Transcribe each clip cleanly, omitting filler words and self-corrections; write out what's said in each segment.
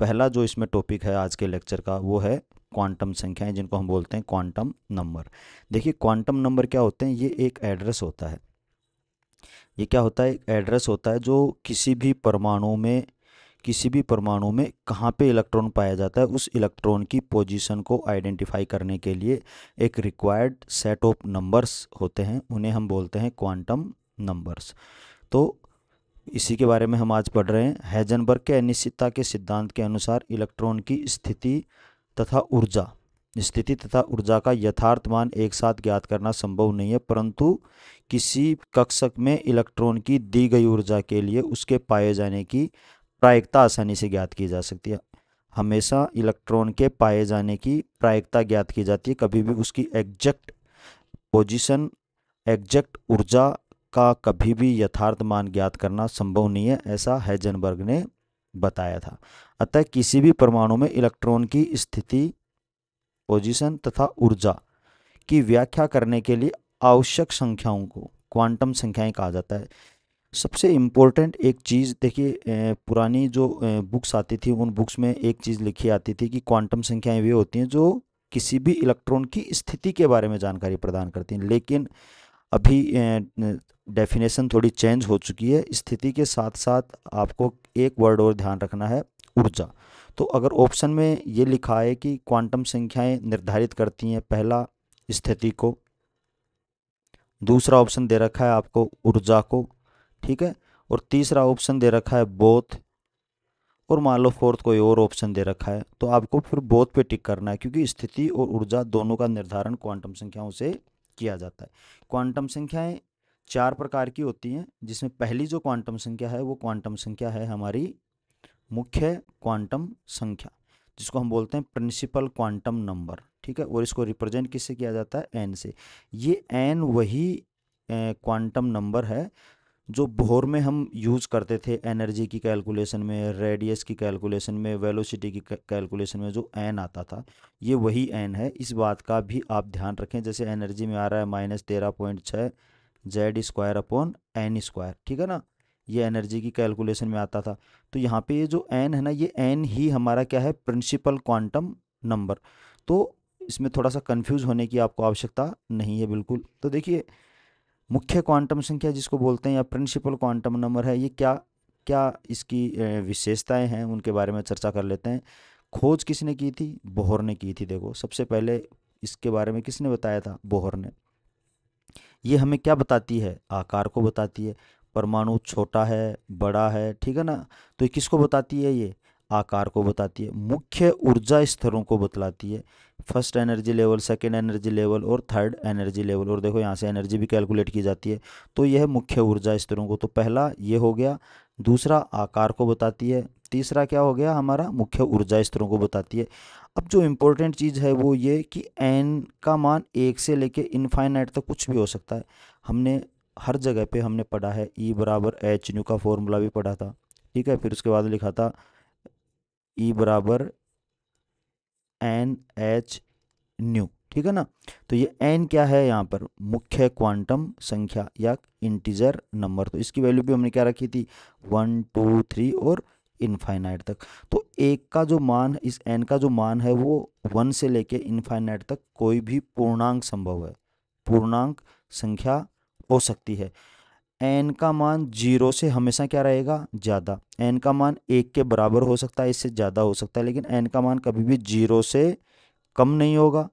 पहला जो इसमें टॉपिक है आज के लेक्चर का वो है क्वांटम संख्याएं, जिनको हम बोलते हैं क्वांटम नंबर। देखिए क्वांटम नंबर क्या होते हैं, ये एक एड्रेस होता है। ये क्या होता है, एक एड्रेस होता है जो किसी भी परमाणु में कहाँ पे इलेक्ट्रॉन पाया जाता है, उस इलेक्ट्रॉन की पोजीशन को आइडेंटिफाई करने के लिए एक रिक्वायर्ड सेट ऑफ नंबर्स होते हैं, उन्हें हम बोलते हैं क्वांटम नंबर्स। तो इसी के बारे में हम आज पढ़ रहे हैं। heisenberg के अनिश्चितता के सिद्धांत के अनुसार इलेक्ट्रॉन की स्थिति तथा ऊर्जा का यथार्थ मान एक साथ ज्ञात करना संभव नहीं है, परंतु किसी कक्षक में इलेक्ट्रॉन की दी गई ऊर्जा के लिए उसके पाए जाने की प्रायिकता आसानी से ज्ञात की जा सकती है। हमेशा इलेक्ट्रॉन के पाए जाने की प्रायिकता ज्ञात की जाती है, कभी भी उसकी एग्जैक्ट पोजीशन, एग्जैक्ट ऊर्जा का कभी भी यथार्थ मान ज्ञात करना संभव नहीं है, ऐसा heisenberg ने बताया था। अतः किसी भी परमाणु में इलेक्ट्रॉन की स्थिति, पोजीशन तथा ऊर्जा की व्याख्या करने के लिए आवश्यक संख्याओं को क्वांटम संख्याएं कहा जाता है। सबसे इम्पोर्टेंट एक चीज़ देखिए, पुरानी जो बुक्स आती थी उन बुक्स में एक चीज़ लिखी आती थी कि क्वांटम संख्याएं वे होती हैं जो किसी भी इलेक्ट्रॉन की स्थिति के बारे में जानकारी प्रदान करती हैं, लेकिन अभी डेफिनेशन थोड़ी चेंज हो चुकी है। स्थिति के साथ साथ आपको एक वर्ड और ध्यान रखना है, ऊर्जा। तो अगर ऑप्शन में ये लिखा है कि क्वांटम संख्याएं निर्धारित करती हैं पहला स्थिति को, दूसरा ऑप्शन दे रखा है आपको ऊर्जा को, ठीक है, और तीसरा ऑप्शन दे रखा है बोथ, और मान लो फोर्थ कोई और ऑप्शन दे रखा है, तो आपको फिर बोथ पे टिक करना है, क्योंकि स्थिति और ऊर्जा दोनों का निर्धारण क्वांटम संख्याओं से किया जाता है। क्वांटम संख्याएं चार प्रकार की होती हैं, जिसमें पहली जो क्वांटम संख्या है वो क्वांटम संख्या है हमारी मुख्य क्वांटम संख्या, जिसको हम बोलते हैं प्रिंसिपल क्वांटम नंबर, ठीक है, और इसको रिप्रेजेंट किससे किया जाता है, एन से। ये एन वही क्वांटम नंबर है जो बोर में हम यूज़ करते थे एनर्जी की कैलकुलेशन में, रेडियस की कैलकुलेशन में, वेलोसिटी की कैलकुलेशन में जो एन आता था, ये वही एन है। इस बात का भी आप ध्यान रखें, जैसे एनर्जी में आ रहा है -13.6 Z² अपॉन N², ठीक है ना, ये एनर्जी की कैलकुलेशन में आता था। तो यहाँ पे ये जो एन है ना, ये एन ही हमारा क्या है, प्रिंसिपल क्वांटम नंबर। तो इसमें थोड़ा सा कंफ्यूज होने की आपको आवश्यकता नहीं है बिल्कुल। तो देखिए मुख्य क्वांटम संख्या जिसको बोलते हैं या प्रिंसिपल क्वांटम नंबर है, ये क्या क्या इसकी विशेषताएं हैं, उनके बारे में चर्चा कर लेते हैं। खोज किसने की थी, बोहर ने की थी। देखो सबसे पहले इसके बारे में किसने बताया था, बोहर ने। ये हमें क्या बताती है, आकार को बताती है, परमाणु छोटा है बड़ा है, ठीक है ना, तो ये किसको बताती है, ये आकार को बताती है। मुख्य ऊर्जा स्तरों को बतलाती है, first energy level, second energy level और थर्ड एनर्जी लेवल, और देखो यहाँ से एनर्जी भी कैलकुलेट की जाती है। तो यह मुख्य ऊर्जा स्तरों को, तो पहला ये हो गया। दूसरा आकार को बताती है, तीसरा क्या हो गया हमारा, मुख्य ऊर्जा स्तरों को बताती है। अब जो इम्पोर्टेंट चीज़ है वो ये कि एन का मान एक से लेके इनफाइनाइट तक कुछ भी हो सकता है। हमने हर जगह पे हमने पढ़ा है, ई बराबर एच न्यू का फॉर्मूला भी पढ़ा था, ठीक है, फिर उसके बाद लिखा था ई बराबर एन एच न्यू, ठीक है ना। तो ये एन क्या है यहाँ पर, मुख्य क्वांटम संख्या या इंटीजर नंबर। तो इसकी वैल्यू भी हमने क्या रखी थी, 1 2 3 और इनफाइनाइट तक। तो एक का जो मान, इस एन का जो मान है वो 1 से लेके इनफाइनाइट तक कोई भी पूर्णांक संभव है, पूर्णांक संख्या हो सकती है। एन का मान 0 से हमेशा क्या रहेगा, ज़्यादा। एन का मान 1 के बराबर हो सकता है, इससे ज़्यादा हो सकता है, लेकिन एन का मान कभी भी 0 से कम नहीं होगा,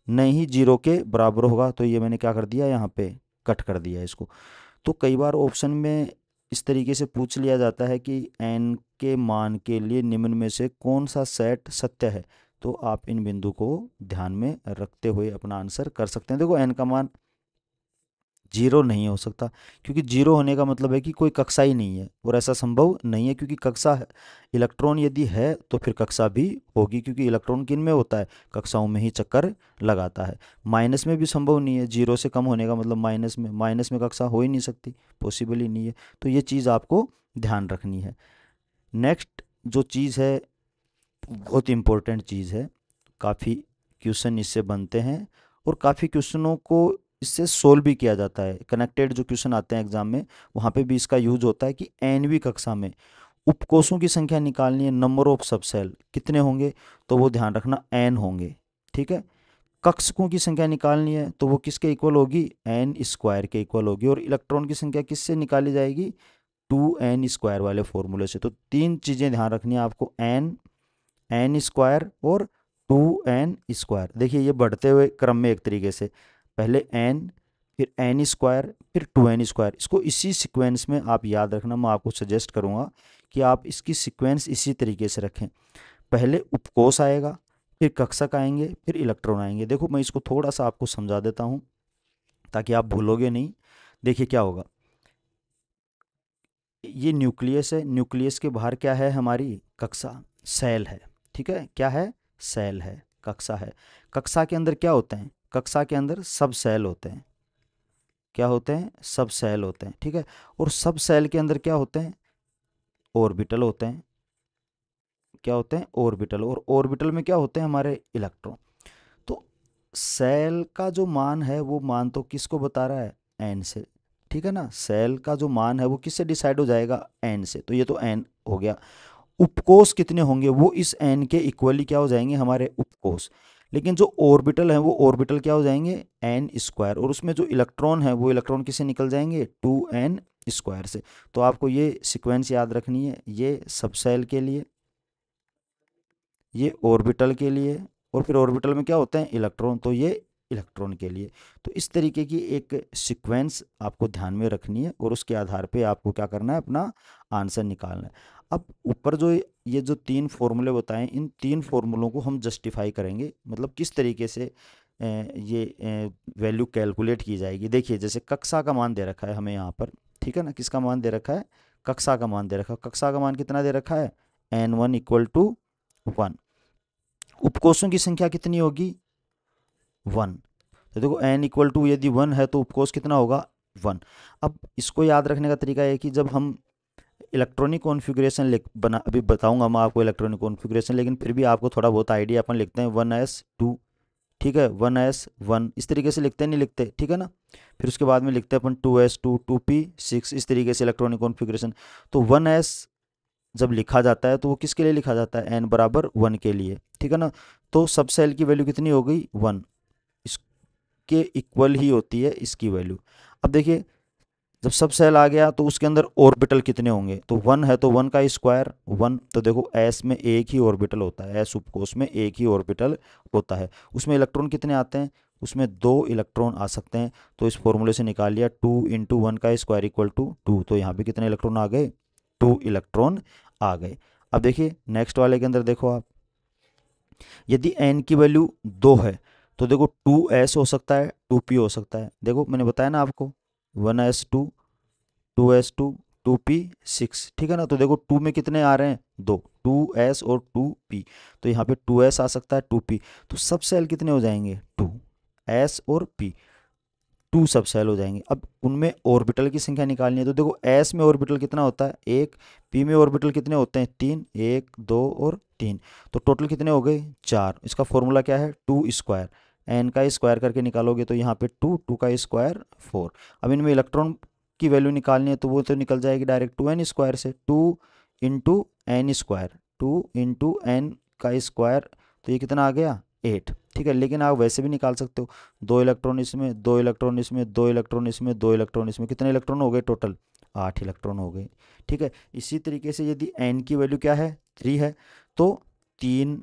नहीं ही 0 के बराबर होगा। तो ये मैंने क्या कर दिया, यहाँ पे कट कर दिया इसको। तो कई बार ऑप्शन में इस तरीके से पूछ लिया जाता है कि एन के मान के लिए निम्न में से कौन सा सेट सत्य है, तो आप इन बिंदु को ध्यान में रखते हुए अपना आंसर कर सकते हैं। देखो एन का मान 0 नहीं हो सकता, क्योंकि 0 होने का मतलब है कि कोई कक्षा ही नहीं है, और ऐसा संभव नहीं है, क्योंकि कक्षा है, इलेक्ट्रॉन यदि है तो फिर कक्षा भी होगी, क्योंकि इलेक्ट्रॉन किन में होता है, कक्षाओं में ही चक्कर लगाता है। माइनस में भी संभव नहीं है, 0 से कम होने का मतलब माइनस में कक्षा हो ही नहीं सकती, पॉसिबल ही नहीं है। तो ये चीज़ आपको ध्यान रखनी है। नेक्स्ट जो चीज़ है बहुत इंपॉर्टेंट चीज़ है, काफ़ी क्वेश्चन इससे बनते हैं, और काफ़ी क्वेश्चनों को इससे सोल्व भी किया जाता है। कनेक्टेड जो क्वेश्चन आते हैं एग्जाम में, वहाँ पे भी इसका यूज होता है कि एनवीं कक्षा में उपकोषों की संख्या निकालनी है, नंबर ऑफ सब सेल कितने होंगे, तो वो ध्यान रखना n होंगे, ठीक है। कक्षकों की संख्या निकालनी है तो वो किसके इक्वल होगी, एन स्क्वायर के इक्वल होगी। और इलेक्ट्रॉन की संख्या किससे निकाली जाएगी, 2n² वाले फॉर्मूले से। तो तीन चीज़ें ध्यान रखनी है आपको, एन स्क्वायर और 2n²। देखिए ये बढ़ते हुए क्रम में एक तरीके से, पहले n, फिर n², फिर 2n²। इसको इसी सीक्वेंस में आप याद रखना। मैं आपको सजेस्ट करूँगा कि आप इसकी सीक्वेंस इसी तरीके से रखें, पहले उपकोष आएगा, फिर कक्षक आएंगे, फिर इलेक्ट्रॉन आएंगे। देखो मैं इसको थोड़ा सा आपको समझा देता हूँ ताकि आप भूलोगे नहीं। देखिए क्या होगा, ये न्यूक्लियस है, न्यूक्लियस के बाहर क्या है हमारी, कक्षा, सेल है, ठीक है। क्या है, सेल है, कक्षा है। कक्षा के अंदर क्या होते हैं, कक्षा के अंदर सब सेल होते हैं। क्या होते हैं, सब सेल होते हैं, ठीक है। और सब सेल के अंदर क्या होते हैं, ऑर्बिटल होते हैं। क्या होते हैं, ऑर्बिटल। और ऑर्बिटल में क्या होते हैं, हमारे इलेक्ट्रॉन। तो सेल का जो मान है वो मान तो किसको बता रहा है, एन से, ठीक है ना। सेल का जो मान है वो किससे डिसाइड हो जाएगा, एन से। तो ये तो एन हो गया। उपकोष कितने होंगे, वो इस एन के इक्वली क्या हो जाएंगे, हमारे उपकोष। लेकिन जो ऑर्बिटल है वो ऑर्बिटल क्या हो जाएंगे, n²। और उसमें जो इलेक्ट्रॉन है वो इलेक्ट्रॉन किससे निकल जाएंगे, 2n² से। तो आपको ये सीक्वेंस याद रखनी है, ये सब सेल के लिए, ये ऑर्बिटल के लिए, और फिर ऑर्बिटल में क्या होते हैं, इलेक्ट्रॉन, तो ये इलेक्ट्रॉन के लिए। तो इस तरीके की एक सीक्वेंस आपको ध्यान में रखनी है और उसके आधार पे आपको क्या करना है, अपना आंसर निकालना है। अब ऊपर जो ये जो तीन फॉर्मूले बताएं, इन तीन फॉर्मूलों को हम जस्टिफाई करेंगे, मतलब किस तरीके से ये वैल्यू कैलकुलेट की जाएगी। देखिए जैसे कक्षा का मान दे रखा है हमें यहाँ पर, ठीक है ना। किसका मान दे रखा है, कक्षा का मान दे रखा है। कक्षा का मान कितना दे रखा है, n1 = 1। उपकोषों की संख्या कितनी होगी, 1। तो देखो n = यदि 1 है तो उपकोष कितना होगा, 1। अब इसको याद रखने का तरीका है कि जब हम इलेक्ट्रॉनिक कॉन्फ़िगरेशन लिख बना, अभी बताऊंगा मैं आपको इलेक्ट्रॉनिक कॉन्फ़िगरेशन, लेकिन फिर भी आपको थोड़ा बहुत आइडिया, अपन लिखते हैं 1s2, ठीक है, 1s1, इस तरीके से लिखते नहीं लिखते, ठीक है ना। फिर उसके बाद में लिखते हैं अपन 2s2, 2p6, इस तरीके से इलेक्ट्रॉनिक कॉन्फ़िगरेशन। तो 1s जब लिखा जाता है तो वो किसके लिए लिखा जाता है, n = 1 के लिए, ठीक है ना। तो सब सेल की वैल्यू कितनी हो गई, 1, इसके इक्वल ही होती है इसकी वैल्यू। अब देखिए जब सब सेल आ गया तो उसके अंदर ऑर्बिटल कितने होंगे, तो 1 है तो 1 का स्क्वायर 1। तो देखो एस में एक ही ऑर्बिटल होता है, एस उपकोष में एक ही ऑर्बिटल होता है। उसमें इलेक्ट्रॉन कितने आते हैं, उसमें 2 इलेक्ट्रॉन आ सकते हैं। तो इस फॉर्मूले से निकाल लिया, 2 × 1 का स्क्वायर = 2। तो यहाँ पे कितने इलेक्ट्रॉन आ गए, 2 इलेक्ट्रॉन आ गए। अब देखिए नेक्स्ट वाले के अंदर देखो आप, यदि n की वैल्यू 2 है तो देखो 2s हो सकता है, 2p हो सकता है। देखो मैंने बताया ना आपको, 1s2, 2s2, 2p6, ठीक है ना। तो देखो 2 में कितने आ रहे हैं, 2, 2s और 2p। तो यहाँ पे 2s आ सकता है, 2p। तो सब सेल कितने हो जाएंगे, 2s और p, 2 सब सेल हो जाएंगे। अब उनमें ऑर्बिटल की संख्या निकालनी है। तो देखो s में ऑर्बिटल कितना होता है, 1। p में ऑर्बिटल कितने होते हैं, 3, 1, 2 और 3। तो टोटल कितने हो गए, 4। इसका फॉर्मूला क्या है, 2²। n का स्क्वायर करके निकालोगे तो यहाँ पे 2, 2 का स्क्वायर 4। अब इनमें इलेक्ट्रॉन की वैल्यू निकालनी है तो वो तो निकल जाएगी डायरेक्ट 2n² से, 2 × n², 2 × n² तो ये कितना आ गया, 8, ठीक है। लेकिन आप वैसे भी निकाल सकते हो, 2 इलेक्ट्रॉन इसमें, 2 इलेक्ट्रॉन इसमें, 2 इलेक्ट्रॉन इसमें, 2 इलेक्ट्रॉन इसमें, कितने इलेक्ट्रॉन हो गए टोटल, 8 इलेक्ट्रॉन हो गए, ठीक है। इसी तरीके से यदि n की वैल्यू क्या है, 3 है, तो 3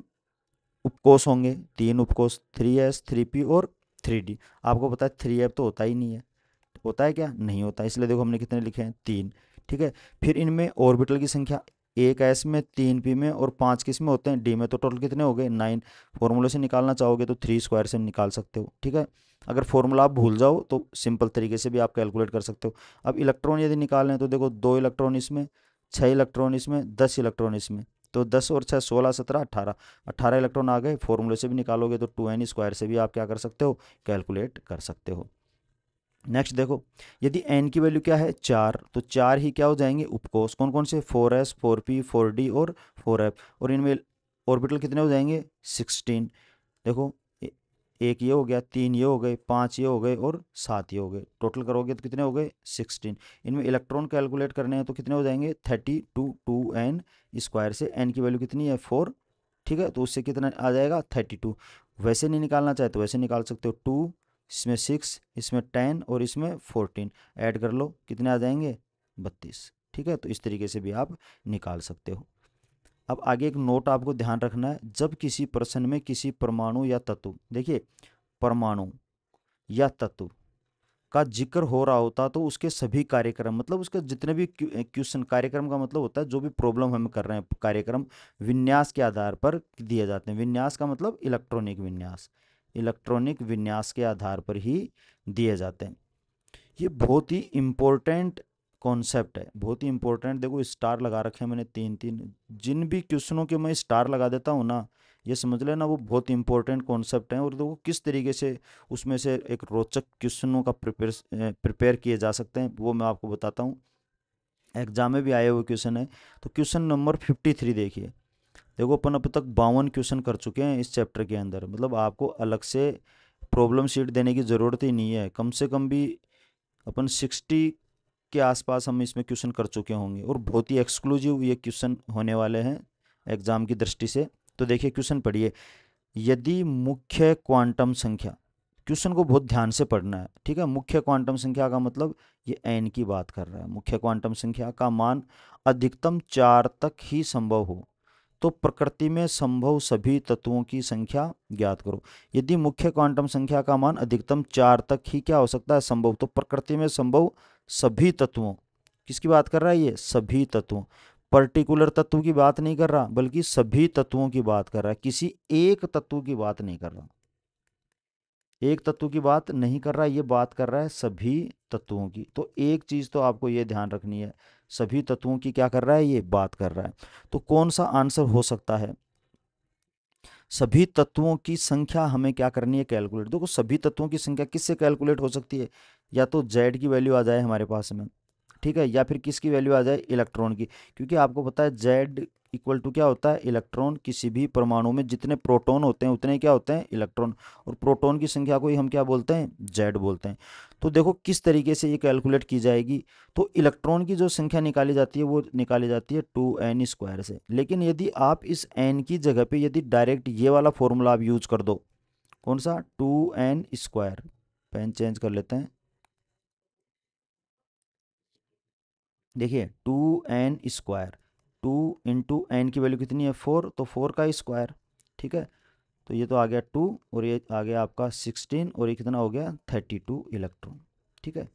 उपकोष होंगे, 3 उपकोष, 3s, 3p और 3d। आपको पता है 3f तो होता ही नहीं है, होता है क्या, नहीं होता। इसलिए देखो हमने कितने लिखे हैं, 3, ठीक है। फिर इनमें ऑर्बिटल की संख्या, 1 एस में, 3 पी में और 5 किस में होते हैं, डी में। तो टोटल कितने हो गए, 9। फॉर्मूले से निकालना चाहोगे तो 3² से निकाल सकते हो, ठीक है। अगर फॉर्मूला आप भूल जाओ तो सिंपल तरीके से भी आप कैलकुलेट कर सकते हो। अब इलेक्ट्रॉन यदि निकालना है तो देखो 2 इलेक्ट्रॉन इसमें, 6 इलेक्ट्रॉन इसमें, 10 इलेक्ट्रॉन इसमें। तो 10 और 6 16, 17, 18, 18 इलेक्ट्रॉन आ गए। फॉर्मूले से भी निकालोगे तो 2n² से भी आप क्या कर सकते हो, कैलकुलेट कर सकते हो। नेक्स्ट देखो, यदि n की वैल्यू क्या है, 4, तो 4 ही क्या हो जाएंगे, उपकोष। कौन कौन से, 4s, 4p, 4d और 4f। और इनमें ऑर्बिटल कितने हो जाएंगे, 16। देखो एक ये हो गया, 3 ये हो गए, 5 ये हो गए और 7 ये हो गए। टोटल करोगे तो कितने हो गए? 16। इनमें इलेक्ट्रॉन कैलकुलेट करने हैं तो कितने हो जाएंगे? 32 2n स्क्वायर से n की वैल्यू कितनी है? 4। ठीक है, तो उससे कितना आ जाएगा? 32। वैसे नहीं निकालना चाहे तो वैसे निकाल सकते हो, 2 इसमें 6 इसमें 10 और इसमें 14 ऐड कर लो, कितने आ जाएंगे? 32। ठीक है, तो इस तरीके से भी आप निकाल सकते हो। अब आगे एक नोट आपको ध्यान रखना है, जब किसी प्रश्न में किसी परमाणु या तत्व, देखिए परमाणु या तत्व का जिक्र हो रहा होता तो उसके सभी कार्यक्रम, मतलब उसके जितने भी क्वेश्चन, कार्यक्रम का मतलब होता है जो भी प्रॉब्लम हम कर रहे हैं, कार्यक्रम विन्यास के आधार पर दिए जाते हैं। विन्यास का मतलब इलेक्ट्रॉनिक विन्यास, इलेक्ट्रॉनिक विन्यास के आधार पर ही दिए जाते हैं। ये बहुत ही इम्पोर्टेंट कॉन्सेप्ट है, बहुत ही इम्पोर्टेंट। देखो स्टार लगा रखे हैं मैंने 3 3, जिन भी क्वेश्चनों के मैं स्टार लगा देता हूँ ना, ये समझ लेना वो बहुत इंपॉर्टेंट कॉन्सेप्ट हैं। और देखो किस तरीके से उसमें से एक रोचक क्वेश्चनों का प्रिपेयर किए जा सकते हैं वो मैं आपको बताता हूँ। एग्जाम में भी आए हुए क्वेश्चन है। तो क्वेश्चन नंबर 53 देखिए। देखो अपन अब तक 52 क्वेश्चन कर चुके हैं इस चैप्टर के अंदर, मतलब आपको अलग से प्रॉब्लम शीट देने की ज़रूरत ही नहीं है। कम से कम भी अपन 60 के आसपास हम इसमें क्वेश्चन कर चुके होंगे, और बहुत ही एक्सक्लूसिव ये क्वेश्चन होने वाले हैं एग्जाम की दृष्टि से। तो देखिए क्वेश्चन पढ़िए। यदि मुख्य क्वांटम संख्या, क्वेश्चन को बहुत ध्यान से पढ़ना है, ठीक है। मुख्य क्वांटम संख्या का मतलब ये एन की बात कर रहा है। मुख्य क्वांटम संख्या का मान अधिकतम 4 तक ही संभव हो तो प्रकृति में संभव सभी तत्वों की संख्या ज्ञात करो। यदि मुख्य क्वांटम संख्या का मान अधिकतम 4 तक ही क्या हो सकता है? संभव, तो प्रकृति में संभव सभी तत्वों, किसकी बात कर रहा है ये? सभी तत्वों। पर्टिकुलर तत्व की बात नहीं कर रहा, बल्कि सभी तत्वों की बात कर रहा है, किसी एक तत्व की बात नहीं कर रहा। एक तत्व की बात नहीं कर रहा, ये बात कर रहा है सभी तत्वों की। तो एक चीज तो आपको ये ध्यान रखनी है, सभी तत्वों की क्या कर रहा है? ये बात कर रहा है। तो कौन सा आंसर हो सकता है? सभी तत्वों की संख्या हमें क्या करनी है? कैलकुलेट। देखो सभी तत्वों की संख्या किससे कैलकुलेट हो सकती है? या तो जेड की वैल्यू आ जाए हमारे पास में, ठीक है, या फिर किसकी वैल्यू आ जाए? इलेक्ट्रॉन की। क्योंकि आपको पता है जेड इक्वल टू क्या होता है? इलेक्ट्रॉन। किसी भी परमाणु में जितने प्रोटॉन होते हैं उतने क्या होते हैं? इलेक्ट्रॉन। और प्रोटॉन की संख्या को ही हम क्या बोलते हैं? जेड बोलते हैं। तो देखो किस तरीके से ये कैलकुलेट की जाएगी। तो इलेक्ट्रॉन की जो संख्या निकाली जाती है वो निकाली जाती है 2n स्क्वायर से। लेकिन यदि आप इस n की जगह पे यदि डायरेक्ट ये वाला फॉर्मूला आप यूज कर दो, कौन सा? 2n square. पेन चेंज कर लेते हैं। देखिए 2n स्क्वायर, 2 × n की वैल्यू कितनी है? 4, तो 4 का स्क्वायर। ठीक है, तो ये तो आ गया 2 और ये आ गया आपका 16 और ये कितना हो गया? 32 इलेक्ट्रॉन। ठीक है,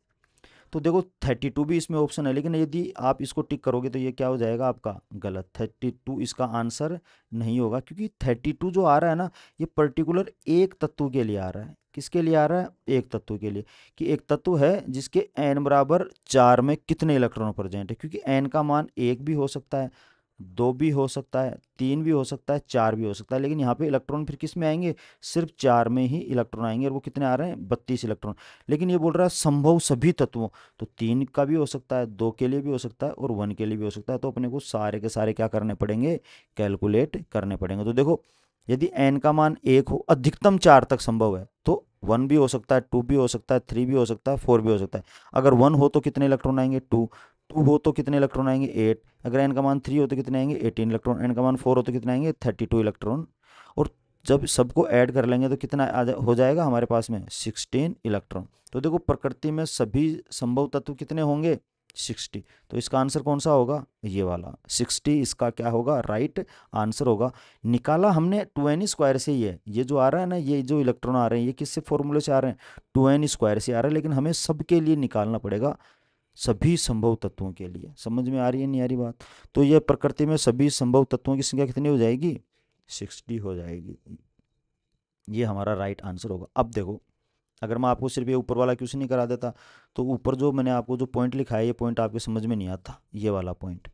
तो देखो 32 भी इसमें ऑप्शन है, लेकिन यदि आप इसको टिक करोगे तो ये क्या हो जाएगा आपका? गलत। 32 इसका आंसर नहीं होगा, क्योंकि 32 जो आ रहा है ना, ये पर्टिकुलर एक तत्व के लिए आ रहा है। किसके लिए आ रहा है? एक तत्व के लिए। कि एक तत्व है जिसके n बराबर 4 में कितने इलेक्ट्रॉन प्रेजेंट है। क्योंकि n का मान 1 भी हो सकता है, 2 भी हो सकता है, 3 भी हो सकता है, 4 भी हो सकता है, लेकिन यहाँ पे इलेक्ट्रॉन फिर किस में आएंगे? सिर्फ 4 में ही इलेक्ट्रॉन आएंगे, और वो कितने आ रहे हैं? 32 इलेक्ट्रॉन। लेकिन ये बोल रहा है संभव सभी तत्वों, तो 3 का भी हो सकता है, 2 के लिए भी हो सकता है और 1 के लिए भी हो सकता है। तो अपने को सारे के सारे क्या करने पड़ेंगे? कैलकुलेट करने पड़ेंगे। तो देखो यदि n का मान 1 हो, अधिकतम 4 तक संभव है, तो 1 भी हो सकता है, 2 भी हो सकता है, 3 भी हो सकता है, 4 भी हो सकता है। अगर 1 हो तो कितने इलेक्ट्रॉन आएंगे? 2। 2 हो तो कितने इलेक्ट्रॉन आएंगे? 8। अगर n का मान 3 हो तो कितने आएंगे? 18 इलेक्ट्रॉन। n का मान 4 हो तो कितने आएंगे? 32 इलेक्ट्रॉन। और जब सबको ऐड कर लेंगे तो कितना हो जाएगा हमारे पास में? 16 इलेक्ट्रॉन। तो देखो प्रकृति में सभी संभव तत्व कितने होंगे? 60। तो इसका आंसर कौन सा होगा? ये वाला 60 इसका क्या होगा? राइट आंसर होगा। निकाला हमने 2n स्क्वायर से ही है। ये जो आ रहा है ना, ये जो इलेक्ट्रॉन आ रहे हैं, ये किससे फॉर्मूले से आ रहे हैं? 2n स्क्वायर से आ रहा है। लेकिन हमें सबके लिए निकालना पड़ेगा, सभी संभव तत्वों के लिए। समझ में आ रही है नहीं आ रही बात? तो ये प्रकृति में सभी संभव तत्वों की संख्या कितनी हो जाएगी? 60 हो जाएगी। ये हमारा राइट आंसर होगा। अब देखो अगर मैं आपको सिर्फ ये ऊपर वाला क्वेश्चन नहीं करा देता, तो ऊपर जो मैंने आपको जो पॉइंट लिखा है, ये पॉइंट आपके समझ में नहीं आता। ये वाला पॉइंट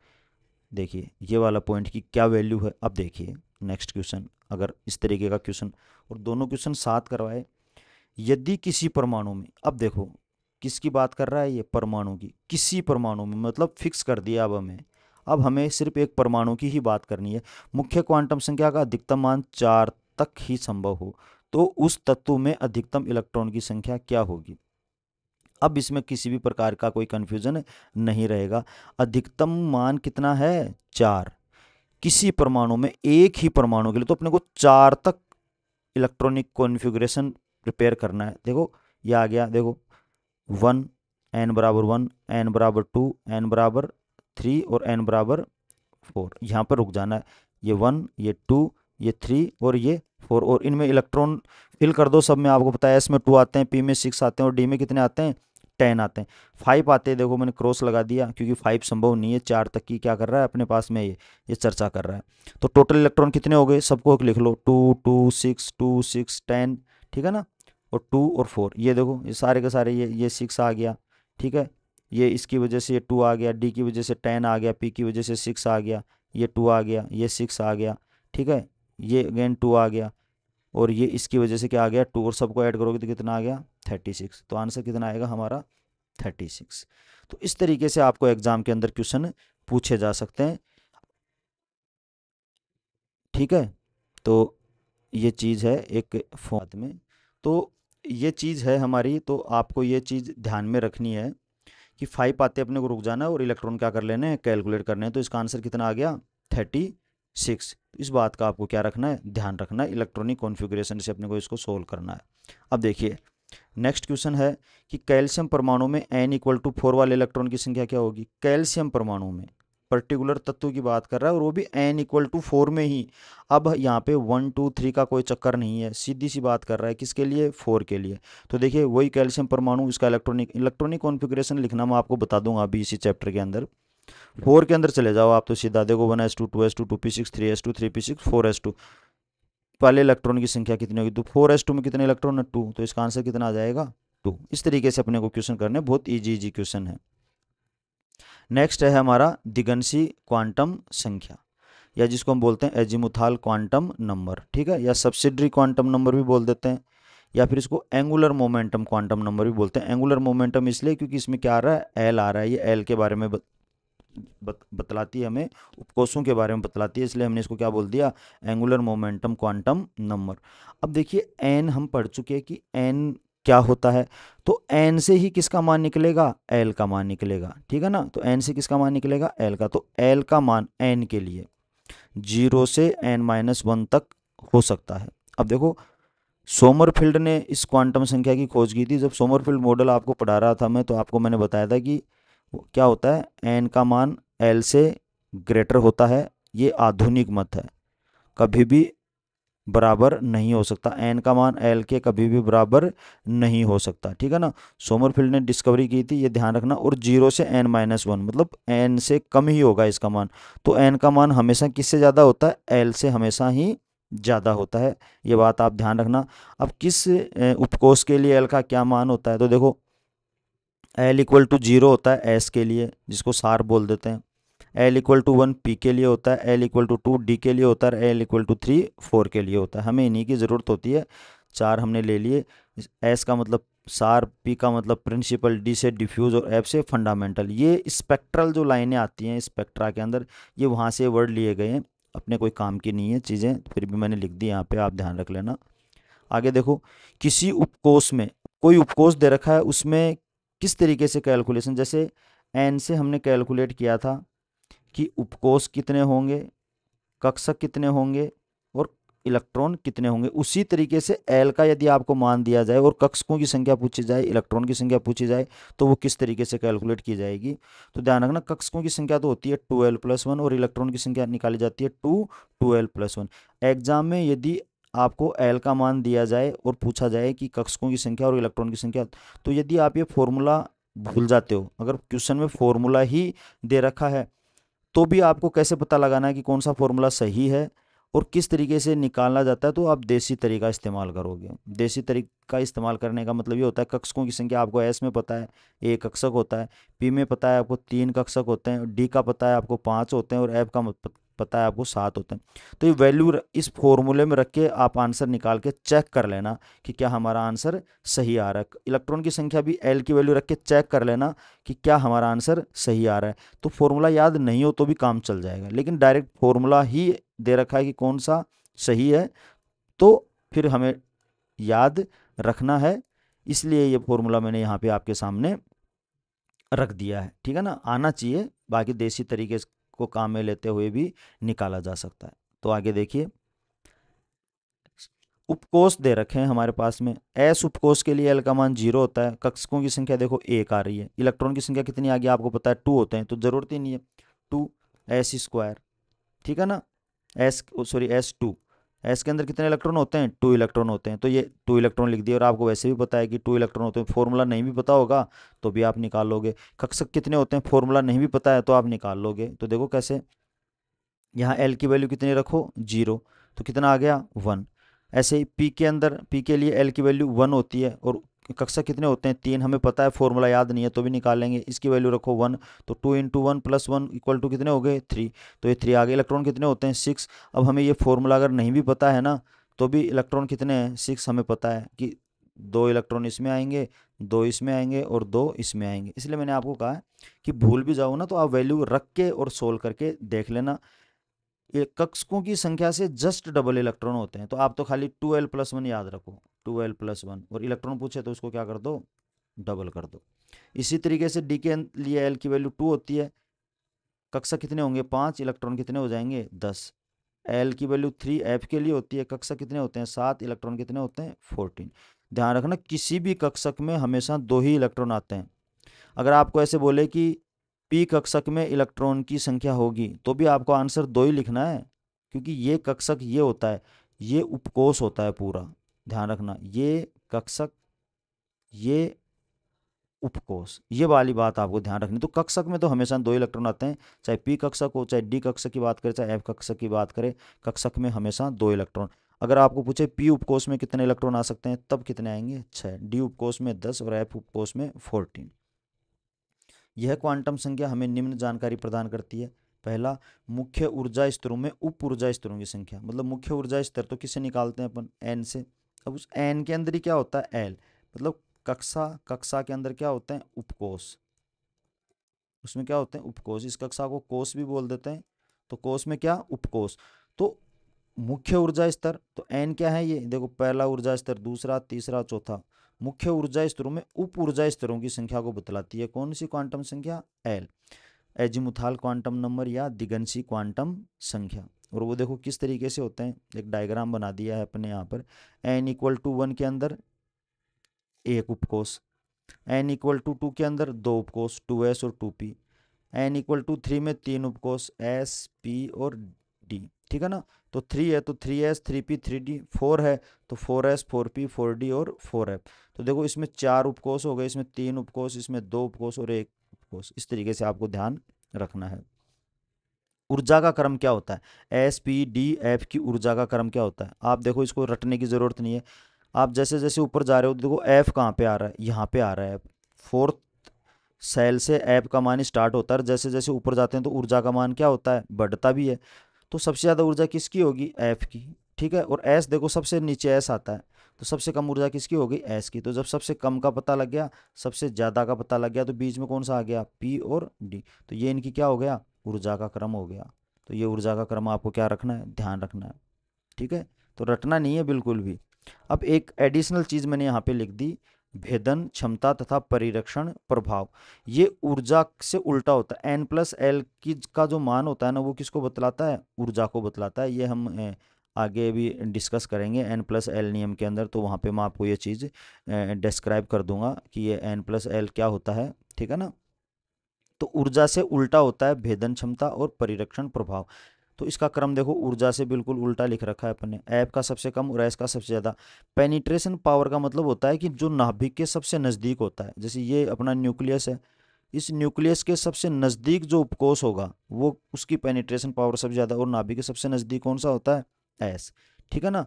देखिए, ये वाला पॉइंट की क्या वैल्यू है। अब देखिए नेक्स्ट क्वेश्चन, अगर इस तरीके का क्वेश्चन, और दोनों क्वेश्चन साथ करवाए। यदि किसी परमाणु में, अब देखो किसकी बात कर रहा है ये? परमाणु की। किसी परमाणु में मतलब फिक्स कर दिया। अब हमें सिर्फ एक परमाणु की ही बात करनी है। मुख्य क्वांटम संख्या का अधिकतम मान 4 तक ही संभव हो तो उस तत्व में अधिकतम इलेक्ट्रॉन की संख्या क्या होगी। अब इसमें किसी भी प्रकार का कोई कंफ्यूजन नहीं रहेगा। अधिकतम मान कितना है, 4। किसी परमाणु में, एक ही परमाणु के लिए तो अपने को 4 तक इलेक्ट्रॉनिक कॉन्फ़िगरेशन प्रिपेयर करना है। देखो ये आ गया, देखो 1, n बराबर 1, n बराबर 2, n बराबर 3 और n बराबर 4। यहाँ पर रुक जाना है। ये 1, ये 2, ये 3 और ये 4, और इनमें इलेक्ट्रॉन फिल कर दो। सब में आपको पता है, एस में 2 आते हैं, पी में 6 आते हैं और डी में कितने आते हैं, 10 आते हैं। 5 आते हैं, देखो मैंने क्रॉस लगा दिया क्योंकि 5 संभव नहीं है, 4 तक की क्या कर रहा है अपने पास में, ये चर्चा कर रहा है। तो टोटल इलेक्ट्रॉन कितने हो गए, सबको लिख लो, 2 2 6 2 6 10, ठीक है ना। और 2 और 4, ये देखो ये सारे के सारे, ये 6 आ गया, ठीक है। ये इसकी वजह से ये 2 आ गया, डी की वजह से 10 आ गया, पी की वजह से 6 आ गया, ये 2 आ गया, ये 6 आ गया, ठीक है। ये अगेन 2 आ गया और ये इसकी वजह से क्या आ गया, 2, और सबको ऐड करोगे तो कितना आ गया, 36। तो आंसर कितना आएगा हमारा, 36। तो इस तरीके से आपको एग्जाम के अंदर क्वेश्चन पूछे जा सकते हैं, ठीक है। तो ये चीज़ है एक फॉर्म में, तो ये चीज़ है हमारी। तो आपको ये चीज़ ध्यान में रखनी है कि 5 आते अपने को रुक जाना है और इलेक्ट्रॉन क्या कर लेने हैं, कैलकुलेट करने हैं। तो इसका आंसर कितना आ गया, 36। इस बात का आपको क्या रखना है, ध्यान रखना है। इलेक्ट्रॉनिक कॉन्फ़िगरेशन से अपने को इसको सोल्व करना है। अब देखिए नेक्स्ट क्वेश्चन है कि कैल्शियम परमाणु में n=4 वाले इलेक्ट्रॉन की संख्या क्या होगी। कैल्शियम परमाणु में पर्टिकुलर तत्व की बात कर रहा है और वो भी n=4 में ही। अब यहाँ पे 1 2 3 का कोई चक्कर नहीं है, सीधी सी बात कर रहा है, किसके लिए, 4 के लिए। तो देखिए वही कैल्शियम परमाणु, इसका इलेक्ट्रॉनिक कॉन्फ़िगरेशन लिखना मैं आपको बता दूंगा अभी इसी चैप्टर के अंदर। 4 के अंदर चले जाओ आप तो सीधा देखो, 1s2 2s2 2p6 3s2 3p6 4s2, पहले इलेक्ट्रॉन की संख्या कितनी होगी, तो 4s2 में कितने इलेक्ट्रॉन है, 2। तो इसका आंसर कितना आ जाएगा, 2। इस तरीके से अपने को क्वेश्चन करने, बहुत इजी क्वेश्चन है। नेक्स्ट है हमारा दिगंशी क्वांटम संख्या, या जिसको हम बोलते हैं एजीमुथाल क्वांटम नंबर, ठीक है, या सब्सिडरी क्वांटम नंबर भी बोल देते हैं, या फिर इसको एंगुलर मोमेंटम क्वांटम नंबर भी बोलते हैं। एंगुलर मोमेंटम इसलिए क्योंकि इसमें क्या आ रहा है, एल आ रहा है। ये एल के बारे में बतलाती है हमें, उपकोषों के बारे में बतलाती है, इसलिए हमने इसको क्या बोल दिया, एंगुलर मोमेंटम क्वांटम नंबर। अब देखिए एन हम पढ़ चुके हैं कि एन क्या होता है। तो एन से ही किसका मान निकलेगा, एल का मान निकलेगा, ठीक है ना। तो एन से किसका मान निकलेगा, एल का। तो एल का मान एन के लिए 0 से n-1 तक हो सकता है। अब देखो सोमरफील्ड ने इस क्वांटम संख्या की खोज की थी। जब सोमरफील्ड मॉडल आपको पढ़ा रहा था मैं, तो आपको मैंने बताया था कि क्या होता है, एन का मान एल से ग्रेटर होता है। ये आधुनिक मत है, कभी भी बराबर नहीं हो सकता। एन का मान एल के कभी भी बराबर नहीं हो सकता, ठीक है ना। सोमरफील्ड ने डिस्कवरी की थी, ये ध्यान रखना। और 0 से n-1 मतलब एन से कम ही होगा इसका मान। तो एन का मान हमेशा किससे ज़्यादा होता है, एल से हमेशा ही ज़्यादा होता है, ये बात आप ध्यान रखना। अब किस उपकोष के लिए एल का क्या मान होता है, तो देखो l=0 होता है एस के लिए, जिसको सार बोल देते हैं। l=1 पी के लिए होता है, l=2 डी के लिए होता है, l=3 4 के लिए होता है। हमें इन्हीं की ज़रूरत होती है। 4 हमने ले लिए। एस का मतलब सार, पी का मतलब प्रिंसिपल, डी से डिफ्यूज और एफ से फंडामेंटल। ये स्पेक्ट्रल जो लाइनें आती हैं स्पेक्ट्रा के अंदर, ये वहाँ से वर्ड लिए गए हैं, अपने कोई काम की नहीं है चीज़ें, फिर भी मैंने लिख दी यहाँ पे, आप ध्यान रख लेना। आगे देखो, किसी उपकोष में, कोई उपकोष दे रखा है, उसमें किस तरीके से कैलकुलेशन, जैसे एन से हमने कैलकुलेट किया था कि उपकोष कितने होंगे, कक्षक कितने होंगे और इलेक्ट्रॉन कितने होंगे, उसी तरीके से एल का यदि आपको मान दिया जाए और कक्षकों की संख्या पूछी जाए, इलेक्ट्रॉन की संख्या पूछी जाए, तो वो किस तरीके से कैलकुलेट की जाएगी। तो ध्यान रखना, कक्षकों की संख्या तो होती है 2l+1 और इलेक्ट्रॉन की संख्या निकाली जाती है 2l+1। एग्जाम में यदि आपको एल का मान दिया जाए और पूछा जाए कि कक्षकों की संख्या और इलेक्ट्रॉन की संख्या, तो यदि आप ये फॉर्मूला भूल जाते हो, अगर क्वेश्चन में फॉर्मूला ही दे रखा है, तो भी आपको कैसे पता लगाना है कि कौन सा फॉर्मूला सही है और किस तरीके से निकालना जाता है, तो आप देसी तरीका इस्तेमाल करोगे। देसी तरीका इस्तेमाल करने का मतलब ये होता है, कक्षकों की संख्या आपको एस में पता है, ए कक्षक होता है, पी में पता है आपको 3 कक्षक होते हैं, डी का पता है आपको 5 होते हैं और एफ का पता है आपको 7 होते हैं। तो ये वैल्यू इस फॉर्मूले में रख के आप आंसर निकाल के चेक कर लेना कि क्या हमारा आंसर सही आ रहा है। इलेक्ट्रॉन की संख्या भी एल की वैल्यू रख के चेक कर लेना कि क्या हमारा आंसर सही आ रहा है। तो फॉर्मूला याद नहीं हो तो भी काम चल जाएगा, लेकिन डायरेक्ट फॉर्मूला ही दे रखा है कि कौन सा सही है, तो फिर हमें याद रखना है, इसलिए ये फॉर्मूला मैंने यहाँ पे आपके सामने रख दिया है। ठीक है ना, आना चाहिए, बाकी देसी तरीके को काम में लेते हुए भी निकाला जा सकता है। तो आगे देखिए, उपकोष दे रखे हैं हमारे पास में। एस उपकोष के लिए एल का मान 0 होता है, कक्षकों की संख्या देखो 1 आ रही है, इलेक्ट्रॉन की संख्या कितनी आ गई आपको पता है 2 होते हैं, तो जरूरत ही नहीं है 2s²। ठीक है ना, S2, एस के अंदर कितने इलेक्ट्रॉन होते हैं 2 इलेक्ट्रॉन होते हैं, तो ये 2 इलेक्ट्रॉन लिख दिए। और आपको वैसे भी पता है कि 2 इलेक्ट्रॉन होते हैं, फॉर्मूला नहीं भी पता होगा तो भी आप निकाल लोगे। कक्षक कितने होते हैं फॉर्मूला नहीं भी पता है तो आप निकाल लोगे। तो देखो कैसे, यहाँ एल की वैल्यू कितनी रखो 0, तो कितना आ गया 1। ऐसे ही पी के अंदर, पी के लिए एल की वैल्यू 1 होती है और कक्षक कितने होते हैं 3, हमें पता है फॉर्मूला याद नहीं है तो भी निकाल लेंगे। इसकी वैल्यू रखो 1, तो 2 इंटू 1 प्लस 1 इक्वल टू कितने हो गए 3, तो ये 3 आ गए। इलेक्ट्रॉन कितने होते हैं 6। अब हमें ये फॉर्मूला अगर नहीं भी पता है ना तो भी इलेक्ट्रॉन कितने हैं 6, हमें पता है कि 2 इलेक्ट्रॉन इसमें आएंगे, 2 इसमें आएंगे और 2 इसमें आएंगे। इसलिए मैंने आपको कहा है कि भूल भी जाओ ना तो आप वैल्यू रख के और सोल्व करके देख लेना। ये कक्षकों की संख्या से जस्ट डबल इलेक्ट्रॉन होते हैं, तो आप तो खाली 2l+1 याद रखो, 2l+1, और इलेक्ट्रॉन पूछे तो उसको क्या कर दो डबल कर दो। इसी तरीके से डी के लिए एल की वैल्यू 2 होती है, कक्षक कितने होंगे 5, इलेक्ट्रॉन कितने हो जाएंगे 10। एल की वैल्यू 3 एफ के लिए होती है, कक्षक कितने होते हैं 7, इलेक्ट्रॉन कितने होते हैं 14। ध्यान रखना किसी भी कक्षक में हमेशा 2 ही इलेक्ट्रॉन आते हैं। अगर आपको ऐसे बोले कि पी कक्षक में इलेक्ट्रॉन की संख्या होगी तो भी आपको आंसर 2 ही लिखना है, क्योंकि ये कक्षक ये होता है, ये उपकोष होता है पूरा। ध्यान रखना, ये कक्षक, ये उपकोष, ये वाली बात आपको ध्यान रखनी। तो कक्षक में तो हमेशा 2 इलेक्ट्रॉन आते हैं, चाहे पी कक्षक हो, चाहे डी कक्षक की बात करें, चाहे एफ कक्षक की बात करें, कक्षक में हमेशा 2 इलेक्ट्रॉन। अगर आपको पूछे पी उपकोष में कितने इलेक्ट्रॉन आ सकते हैं तब कितने आएंगे 6, डी उपकोष में 10 और एफ उपकोष में 14। यह क्वांटम संख्या हमें निम्न जानकारी प्रदान करती है। पहला, मुख्य ऊर्जा स्तरों में उप ऊर्जा स्तरों की संख्या, मतलब मुख्य ऊर्जा स्तर तो किससे निकालते हैं अपन एन से। अब उस एन के अंदर ही क्या होता है एल, मतलब कक्षा के अंदर क्या होते हैं उपकोष, उसमें क्या होते हैं उपकोष। इस कक्षा को कोष भी बोल देते हैं, तो कोष में क्या उपकोष। तो मुख्य ऊर्जा स्तर, तो एन क्या है ये देखो, पहला ऊर्जा स्तर, दूसरा, तीसरा, चौथा। मुख्य ऊर्जा स्तरों में उप ऊर्जा स्तरों की संख्या को बतलाती है कौन सी क्वांटम संख्या एल, एजीमुथाल क्वांटम नंबर या दिगंशी क्वांटम संख्या। और वो देखो किस तरीके से होते हैं, एक डायग्राम बना दिया है अपने यहाँ पर। n=1 के अंदर एक उपकोष, n=2 के अंदर 2 उपकोष 2s और 2p, n=3 में 3 उपकोष s p और d। ठीक है ना, तो 3 है तो 3s 3p 3d, 4 है तो 4s 4p 4d और 4f। तो देखो इसमें 4 उपकोष हो गए, इसमें 3 उपकोष, इसमें 2 उपकोष और 1 उपकोष। इस तरीके से आपको ध्यान रखना है। ऊर्जा का क्रम क्या होता है, एस पी डी एफ की ऊर्जा का क्रम क्या होता है, आप देखो इसको रटने की जरूरत नहीं है। आप जैसे जैसे ऊपर जा रहे हो देखो एफ कहाँ पे आ रहा है, यहाँ पे आ रहा है। फोर्थ सेल से एफ का मान स्टार्ट होता है, जैसे जैसे ऊपर जाते हैं तो ऊर्जा का मान क्या होता है बढ़ता भी है। तो सबसे ज़्यादा ऊर्जा किसकी होगी एफ की। ठीक है, और एस देखो सबसे नीचे एस आता है, तो सबसे कम ऊर्जा किसकी होगी एस की। तो जब सबसे कम का पता लग गया, सबसे ज़्यादा का पता लग गया, तो बीच में कौन सा आ गया पी और डी, तो ये इनकी क्या हो गया ऊर्जा का क्रम हो गया। तो ये ऊर्जा का क्रम आपको क्या रखना है ध्यान रखना है। ठीक है, तो रटना नहीं है बिल्कुल भी। अब एक एडिशनल चीज़ मैंने यहाँ पे लिख दी, भेदन क्षमता तथा परिरक्षण प्रभाव। ये ऊर्जा से उल्टा होता है, n+l की का जो मान होता है ना वो किसको बतलाता है ऊर्जा को बतलाता है। ये हम आगे भी डिस्कस करेंगे n+l नियम के अंदर, तो वहाँ पे मैं आपको ये चीज़ डिस्क्राइब कर दूंगा कि ये n+l क्या होता है। ठीक है ना, तो ऊर्जा से उल्टा होता है भेदन क्षमता और परिरक्षण प्रभाव। तो इसका क्रम देखो ऊर्जा से बिल्कुल उल्टा लिख रखा है अपन ने, एफ का सबसे कम और एस का सबसे ज़्यादा। पेनिट्रेशन पावर का मतलब होता है कि जो नाभिक के सबसे नज़दीक होता है, जैसे ये अपना न्यूक्लियस है, इस न्यूक्लियस के सबसे नज़दीक जो उपकोष होगा वो उसकी पेनिट्रेशन पावर सबसे ज़्यादा, और नाभिक के सबसे नज़दीक कौन सा होता है एस। ठीक है ना,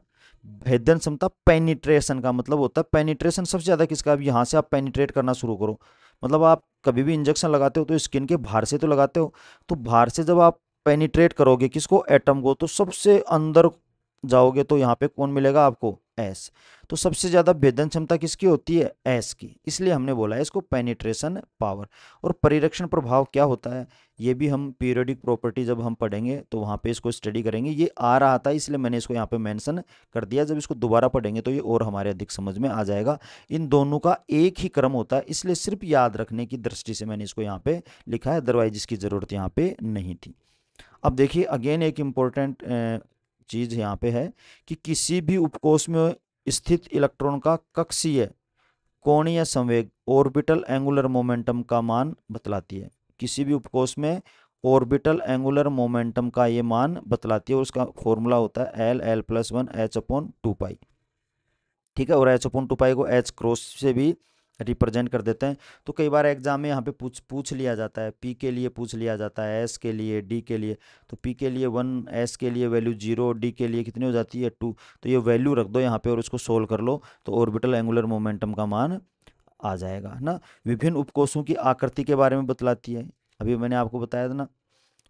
भेदन क्षमता पेनिट्रेशन का मतलब होता है, पेनिट्रेशन सबसे ज़्यादा किसका, अब यहाँ से आप पेनिट्रेट करना शुरू करो, मतलब आप कभी भी इंजेक्शन लगाते हो तो स्किन के बाहर से तो लगाते हो, तो बाहर से जब आप पेनिट्रेट करोगे किसको एटम को, तो सबसे अंदर जाओगे तो यहाँ पे कौन मिलेगा आपको एस। तो सबसे ज़्यादा भेदन क्षमता किसकी होती है? एस की, इसलिए हमने बोला है इसको पेनिट्रेशन पावर। और परिरक्षण प्रभाव क्या होता है, ये भी हम पीरियोडिक प्रॉपर्टी जब हम पढ़ेंगे तो वहाँ पे इसको स्टडी करेंगे। ये आ रहा था इसलिए मैंने इसको यहाँ पे मेंशन कर दिया, जब इसको दोबारा पढ़ेंगे तो ये और हमारे अधिक समझ में आ जाएगा। इन दोनों का एक ही क्रम होता है, इसलिए सिर्फ याद रखने की दृष्टि से मैंने इसको यहाँ पे लिखा है, अदरवाइज इसकी ज़रूरत यहाँ पे नहीं थी। अब देखिए अगेन एक इम्पोर्टेंट चीज़ यहाँ पे है कि किसी भी उपकोष में स्थित इलेक्ट्रॉन का कक्षीय कोणीय संवेग ऑर्बिटल एंगुलर मोमेंटम का मान बतलाती है। किसी भी उपकोष में ऑर्बिटल एंगुलर मोमेंटम का ये मान बतलाती है, और उसका फॉर्मूला होता है L+1 h/2π। ठीक है, और h/2π को h क्रॉस से भी रिप्रेजेंट कर देते हैं। तो कई बार एग्जाम में यहाँ पे पूछ लिया जाता है, P के लिए पूछ लिया जाता है, S के लिए, D के लिए। तो P के लिए 1, S के लिए वैल्यू 0, D के लिए कितनी हो जाती है 2। तो ये वैल्यू रख दो यहाँ पे और उसको सोल्व कर लो, तो ऑर्बिटल एंगुलर मोमेंटम का मान आ जाएगा, है ना। विभिन्न उपकोषों की आकृति के बारे में बतलाती है, अभी मैंने आपको बताया था ना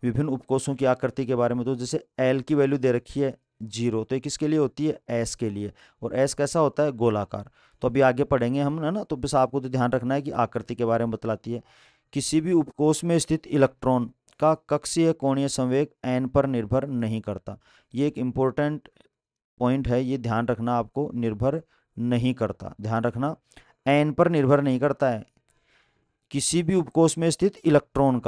विभिन्न उपकोषों की आकृति के बारे में। तो जैसे L की वैल्यू दे रखी है 0, तो ये किसके लिए होती है? S के लिए। और S कैसा होता है? गोलाकार। तो अभी आगे पढ़ेंगे हम, है ना। तो बस आपको तो ध्यान रखना है कि आकृति के बारे में बतलाती है। किसी भी उपकोष में स्थित इलेक्ट्रॉन का कक्षीय कोणीय संवेग n पर निर्भर नहीं करता। ये एक इम्पोर्टेंट पॉइंट है, ये ध्यान रखना आपको, निर्भर नहीं करता, ध्यान रखना, n पर निर्भर नहीं करता है। किसी भी उपकोष में स्थित इलेक्ट्रॉन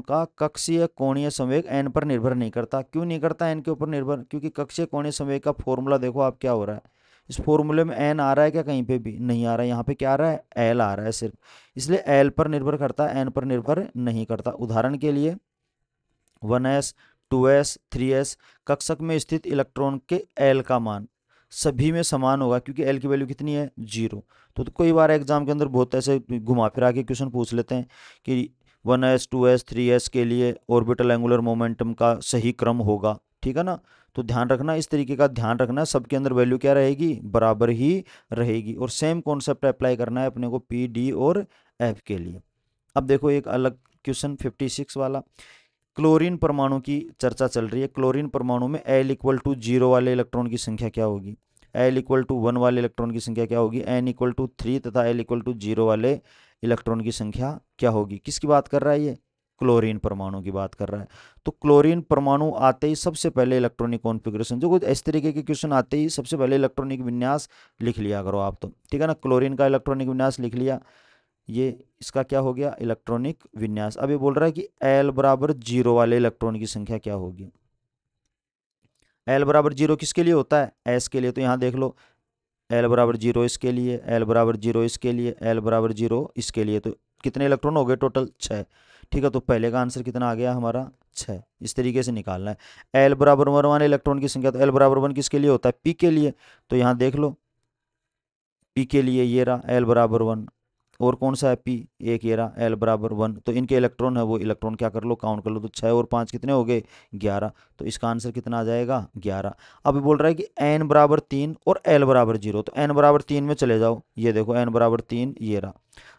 का कक्षीय कोणीय संवेग n पर निर्भर नहीं करता। क्यों नहीं करता n के ऊपर निर्भर? क्योंकि कक्षीय कोणीय संवेग का फॉर्मूला देखो आप क्या हो रहा है, इस फॉर्मूले में n आ रहा है क्या? कहीं पे भी नहीं आ रहा है, यहाँ पे क्या आ रहा है? l आ रहा है सिर्फ, इसलिए l पर निर्भर करता है, n पर निर्भर नहीं करता। उदाहरण के लिए 1s 2s 3s कक्षक में स्थित इलेक्ट्रॉन के l का मान सभी में समान होगा, क्योंकि l की वैल्यू कितनी है? 0। तो कोई बार एग्जाम के अंदर बहुत ऐसे घुमा फिरा के क्वेश्चन पूछ लेते हैं कि 1s 2s 3s के लिए ऑर्बिटल एंगुलर मोमेंटम का सही क्रम होगा, ठीक है ना। तो ध्यान रखना, इस तरीके का ध्यान रखना, सबके अंदर वैल्यू क्या रहेगी? बराबर ही रहेगी। और सेम कॉन्सेप्ट अप्लाई करना है अपने को P, D और F के लिए। अब देखो एक अलग क्वेश्चन 56 वाला, क्लोरीन परमाणु की चर्चा चल रही है। क्लोरीन परमाणु में L=0 वाले इलेक्ट्रॉन की संख्या क्या होगी? L=1 वाले इलेक्ट्रॉन की संख्या क्या होगी? N=3 तथा L=0 वाले इलेक्ट्रॉन की संख्या क्या होगी? किसकी बात कर रहा है ये? क्लोरीन परमाणु की बात कर रहा है। तो क्लोरीन परमाणु आते ही सबसे पहले इलेक्ट्रॉनिक कॉन्फ़िगरेशन, जो कुछ इस तरीके के क्वेश्चन आते ही सबसे पहले इलेक्ट्रॉनिक विन्यास लिख लिया करो आप, तो ठीक है ना। क्लोरीन का इलेक्ट्रॉनिक विन्यास लिख लिया, ये इसका क्या हो गया? इलेक्ट्रॉनिक विन्यास। अब ये बोल रहा है कि L=0 वाले इलेक्ट्रॉन की संख्या क्या होगी? L=0 किसके लिए होता है? S के लिए। तो यहाँ देख लो, L=0 इसके लिए, L=0 इसके लिए, L=0 इसके लिए। तो कितने इलेक्ट्रॉन हो गए टोटल? 6। ठीक है, तो पहले का आंसर कितना आ गया हमारा? 6। इस तरीके से निकालना है। L=1 वाले इलेक्ट्रॉन की संख्या, तो L=1 किसके लिए होता है? P के लिए। तो यहाँ देख लो, P के लिए ये रहा L=1, और कौन सा है? P, एक ये रहा L=1। तो इनके इलेक्ट्रॉन है, वो इलेक्ट्रॉन क्या कर लो? काउंट कर लो। तो 6 और 5 कितने हो गए? 11। तो इसका आंसर कितना आ जाएगा? 11। अब बोल रहा है कि N=3 और L=0। तो N=3 में चले जाओ, ये देखो N=3 ये रहा।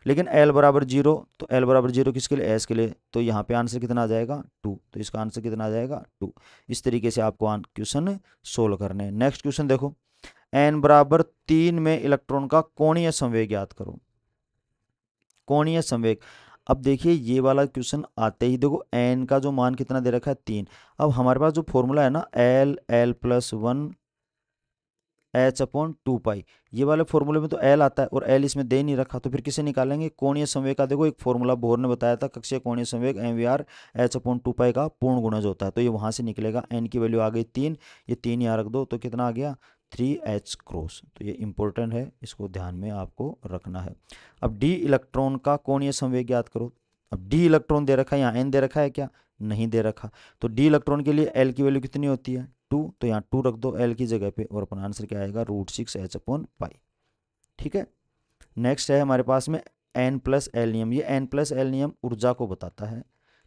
लेकिन L=0, तो L=0 किसके लिए? S के लिए। तो यहाँ पे आंसर कितना आ जाएगा? 2। तो इसका आंसर कितना आ जाएगा? 2। इस तरीके से आपको क्वेश्चन सोल्व करने हैं। नेक्स्ट क्वेश्चन देखो, N=3 में इलेक्ट्रॉन का कोणीय संवेग याद करो। कोणीय संवेग, अब देखिए ये वाला क्वेश्चन आते ही देखो n का जो मान कितना दे रखा है? 3। अब हमारे पास जो फॉर्मूला है ना, L+1 h/2π, ये वाले फॉर्मूले में तो L आता है और L इसमें दे नहीं रखा, तो फिर किसे निकालेंगे? कोणीय संवेग का देखो एक फॉर्मूला बोर ने बताया था, कक्षीय कोणीय संवेग mvr h/2π का पूर्ण गुणज होता है। तो ये वहां से निकलेगा, n की वैल्यू आ गई 3, ये 3 यहाँ रख दो, तो कितना आ गया? 3h cross. तो ये इंपॉर्टेंट है, इसको ध्यान में आपको रखना है। अब d इलेक्ट्रॉन का कोणीय संवेग याद करो। अब d इलेक्ट्रॉन दे रखा है, यहाँ n दे रखा है क्या? नहीं दे रखा। तो d इलेक्ट्रॉन के लिए L की वैल्यू कितनी होती है? 2। तो यहाँ 2 रख दो L की जगह पे, और अपना आंसर क्या आएगा? √6h/π। ठीक है। नेक्स्ट है हमारे पास में N+L नियम। ये N+L नियम ऊर्जा को बताता है,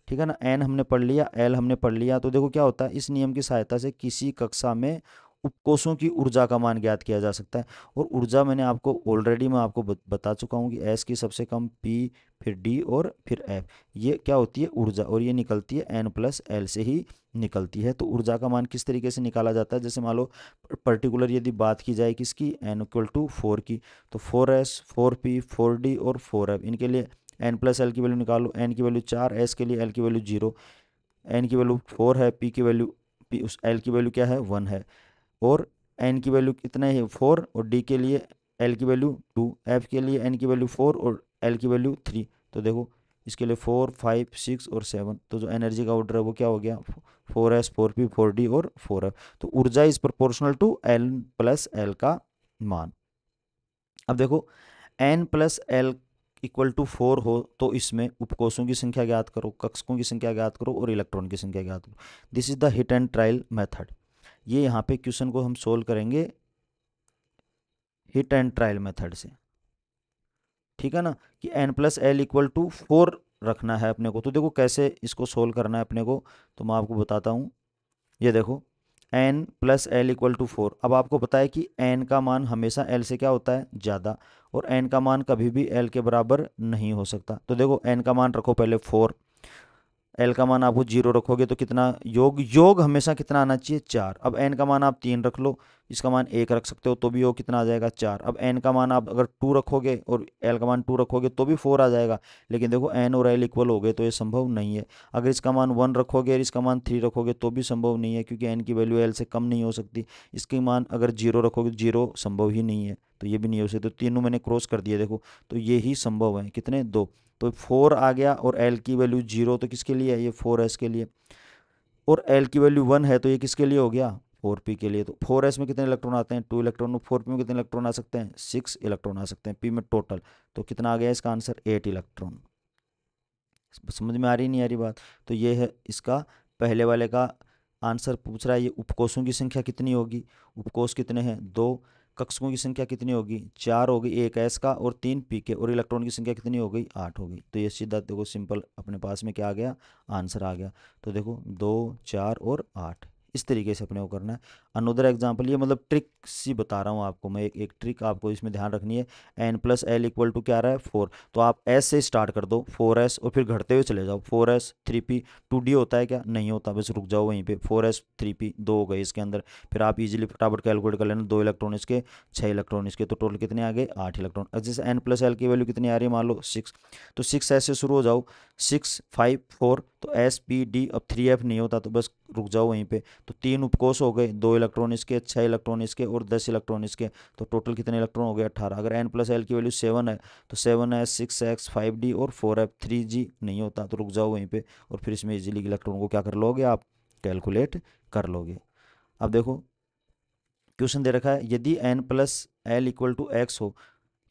ठीक है ना। N हमने पढ़ लिया, L हमने पढ़ लिया। तो देखो क्या होता है, इस नियम की सहायता से किसी कक्षा में उपकोषों की ऊर्जा का मान ज्ञात किया जा सकता है। और ऊर्जा मैं आपको बता चुका हूँ कि एस की सबसे कम पी, फिर डी और फिर एफ, ये क्या होती है ऊर्जा, और ये निकलती है एन प्लस एल से ही निकलती है। तो ऊर्जा का मान किस तरीके से निकाला जाता है, जैसे मान लो पर्टिकुलर यदि बात की जाए किसकी, एन इक्वल टू 4 की, तो 4s 4p 4d और 4f, इनके लिए एन प्लस एल की वैल्यू निकालो। एन की वैल्यू 4, एस के लिए एल की वैल्यू 0, एन की वैल्यू 4 है, पी की वैल्यू पी उस एल की वैल्यू क्या है 1 है, और एन की वैल्यू कितना है 4, और डी के लिए एल की वैल्यू 2, एफ के लिए एन की वैल्यू 4 और एल की वैल्यू 3। तो देखो इसके लिए 4 5 6 और 7, तो जो एनर्जी का ऑर्डर है वो क्या हो गया 4s 4p 4d और 4f। तो ऊर्जा is proportional to N plus L का मान। अब देखो N plus L equal to 4 हो तो इसमें उपकोषों की संख्या ज्ञात करो, कक्षकों की संख्या ज्ञात करो और इलेक्ट्रॉन की संख्या ज्ञात करो। This is the hit and trial method. ये यहाँ पे क्वेश्चन को हम सोल्व करेंगे हिट एंड ट्रायल मेथड से, ठीक है ना, कि N plus L equal to 4 रखना है अपने को। तो देखो कैसे इसको सोल्व करना है अपने को, तो मैं आपको बताता हूँ। ये देखो N plus L equal to 4। अब आपको पता है कि एन का मान हमेशा एल से क्या होता है ज़्यादा, और एन का मान कभी भी एल के बराबर नहीं हो सकता। तो देखो एन का मान रखो पहले 4, एल का मान आपको 0 रखोगे तो कितना योग योग हमेशा कितना आना चाहिए 4। अब एन का मान आप 3 रख लो, इसका मान 1 रख सकते हो तो भी योग कितना आ जाएगा 4। अब एन का मान आप अगर 2 रखोगे और एल का मान 2 रखोगे तो भी 4 आ जाएगा। लेकिन देखो एन और एल इक्वल हो गए तो ये संभव नहीं है। अगर इसका मान 1 रखोगे और इसका मान 3 रखोगे तो भी संभव नहीं है, क्योंकि एन की वैल्यू एल से कम नहीं हो सकती। इसके मान अगर 0 रखोगे 0 संभव ही नहीं है, तो ये भी नहीं हो सकती। तो तीनों मैंने क्रॉस कर दिए देखो, तो ये ही संभव है, कितने 2। तो 4 आ गया, और एल की वैल्यू 0 तो किसके लिए है ये 4s के लिए, और एल की वैल्यू 1 है तो ये किसके लिए हो गया 4p के लिए। तो 4s में कितने इलेक्ट्रॉन आते हैं 2 इलेक्ट्रॉन, 4p में कितने इलेक्ट्रॉन आ सकते हैं 6 इलेक्ट्रॉन आ सकते हैं, p में टोटल। तो कितना आ गया इसका आंसर 8 इलेक्ट्रॉन। समझ में आ रही नहीं आ रही बात। तो ये है इसका पहले वाले का आंसर पूछ रहा है, ये उपकोषों की संख्या कितनी होगी, उपकोष कितने हैं 2, कक्षकों की संख्या कितनी होगी 4 होगी, 1 एस का और 3 पी के, और इलेक्ट्रॉन की संख्या कितनी हो गई 8 हो गई। तो ये सीधा देखो सिंपल अपने पास में क्या आ गया आंसर आ गया। तो देखो 2 4 और 8, इस तरीके से अपने को करना है। अनदर एग्जाम्पल, ये मतलब ट्रिक सी बता रहा हूँ आपको मैं, एक ट्रिक आपको इसमें ध्यान रखनी है। N plus L equal to क्या आ रहा है 4, तो आप एस से स्टार्ट कर दो 4s और फिर घटते हुए चले जाओ 4s 3p 2d होता है क्या नहीं होता, बस रुक जाओ वहीं पे 4s 3p 2 हो गए इसके अंदर। फिर आप इजीली फटाफट कैलकुलेट कर लेना, 2 इलेक्ट्रॉन इसके 6 इलेक्ट्रॉन इसके, तो टोटल कितने आ गए 8 इलेक्ट्रॉन। अब जैसे एन प्लस एल की वैल्यू कितनी आ रही है मान लो 6, तो 6 ऐसे शुरू हो जाओ 6 5 4, तो एस पी डी, अब 3f नहीं होता तो बस रुक जाओ वहीं पे। तो 3 उपकोष हो गए, 2 इलेक्ट्रॉन इसके 6 इलेक्ट्रॉन इसके और 10 इलेक्ट्रॉन इसके, तो टोटल कितने इलेक्ट्रॉन हो गए 18। अगर एन प्लस एल की वैल्यू 7 है तो 7s 6x 5d और 4f 3g नहीं होता, तो रुक जाओ वहीं पे, और फिर इसमें इजीली इलेक्ट्रॉन को क्या कर लोगे आप कैलकुलेट कर लोगे। अब देखो क्वेश्चन दे रखा है, यदि N plus L equal to X हो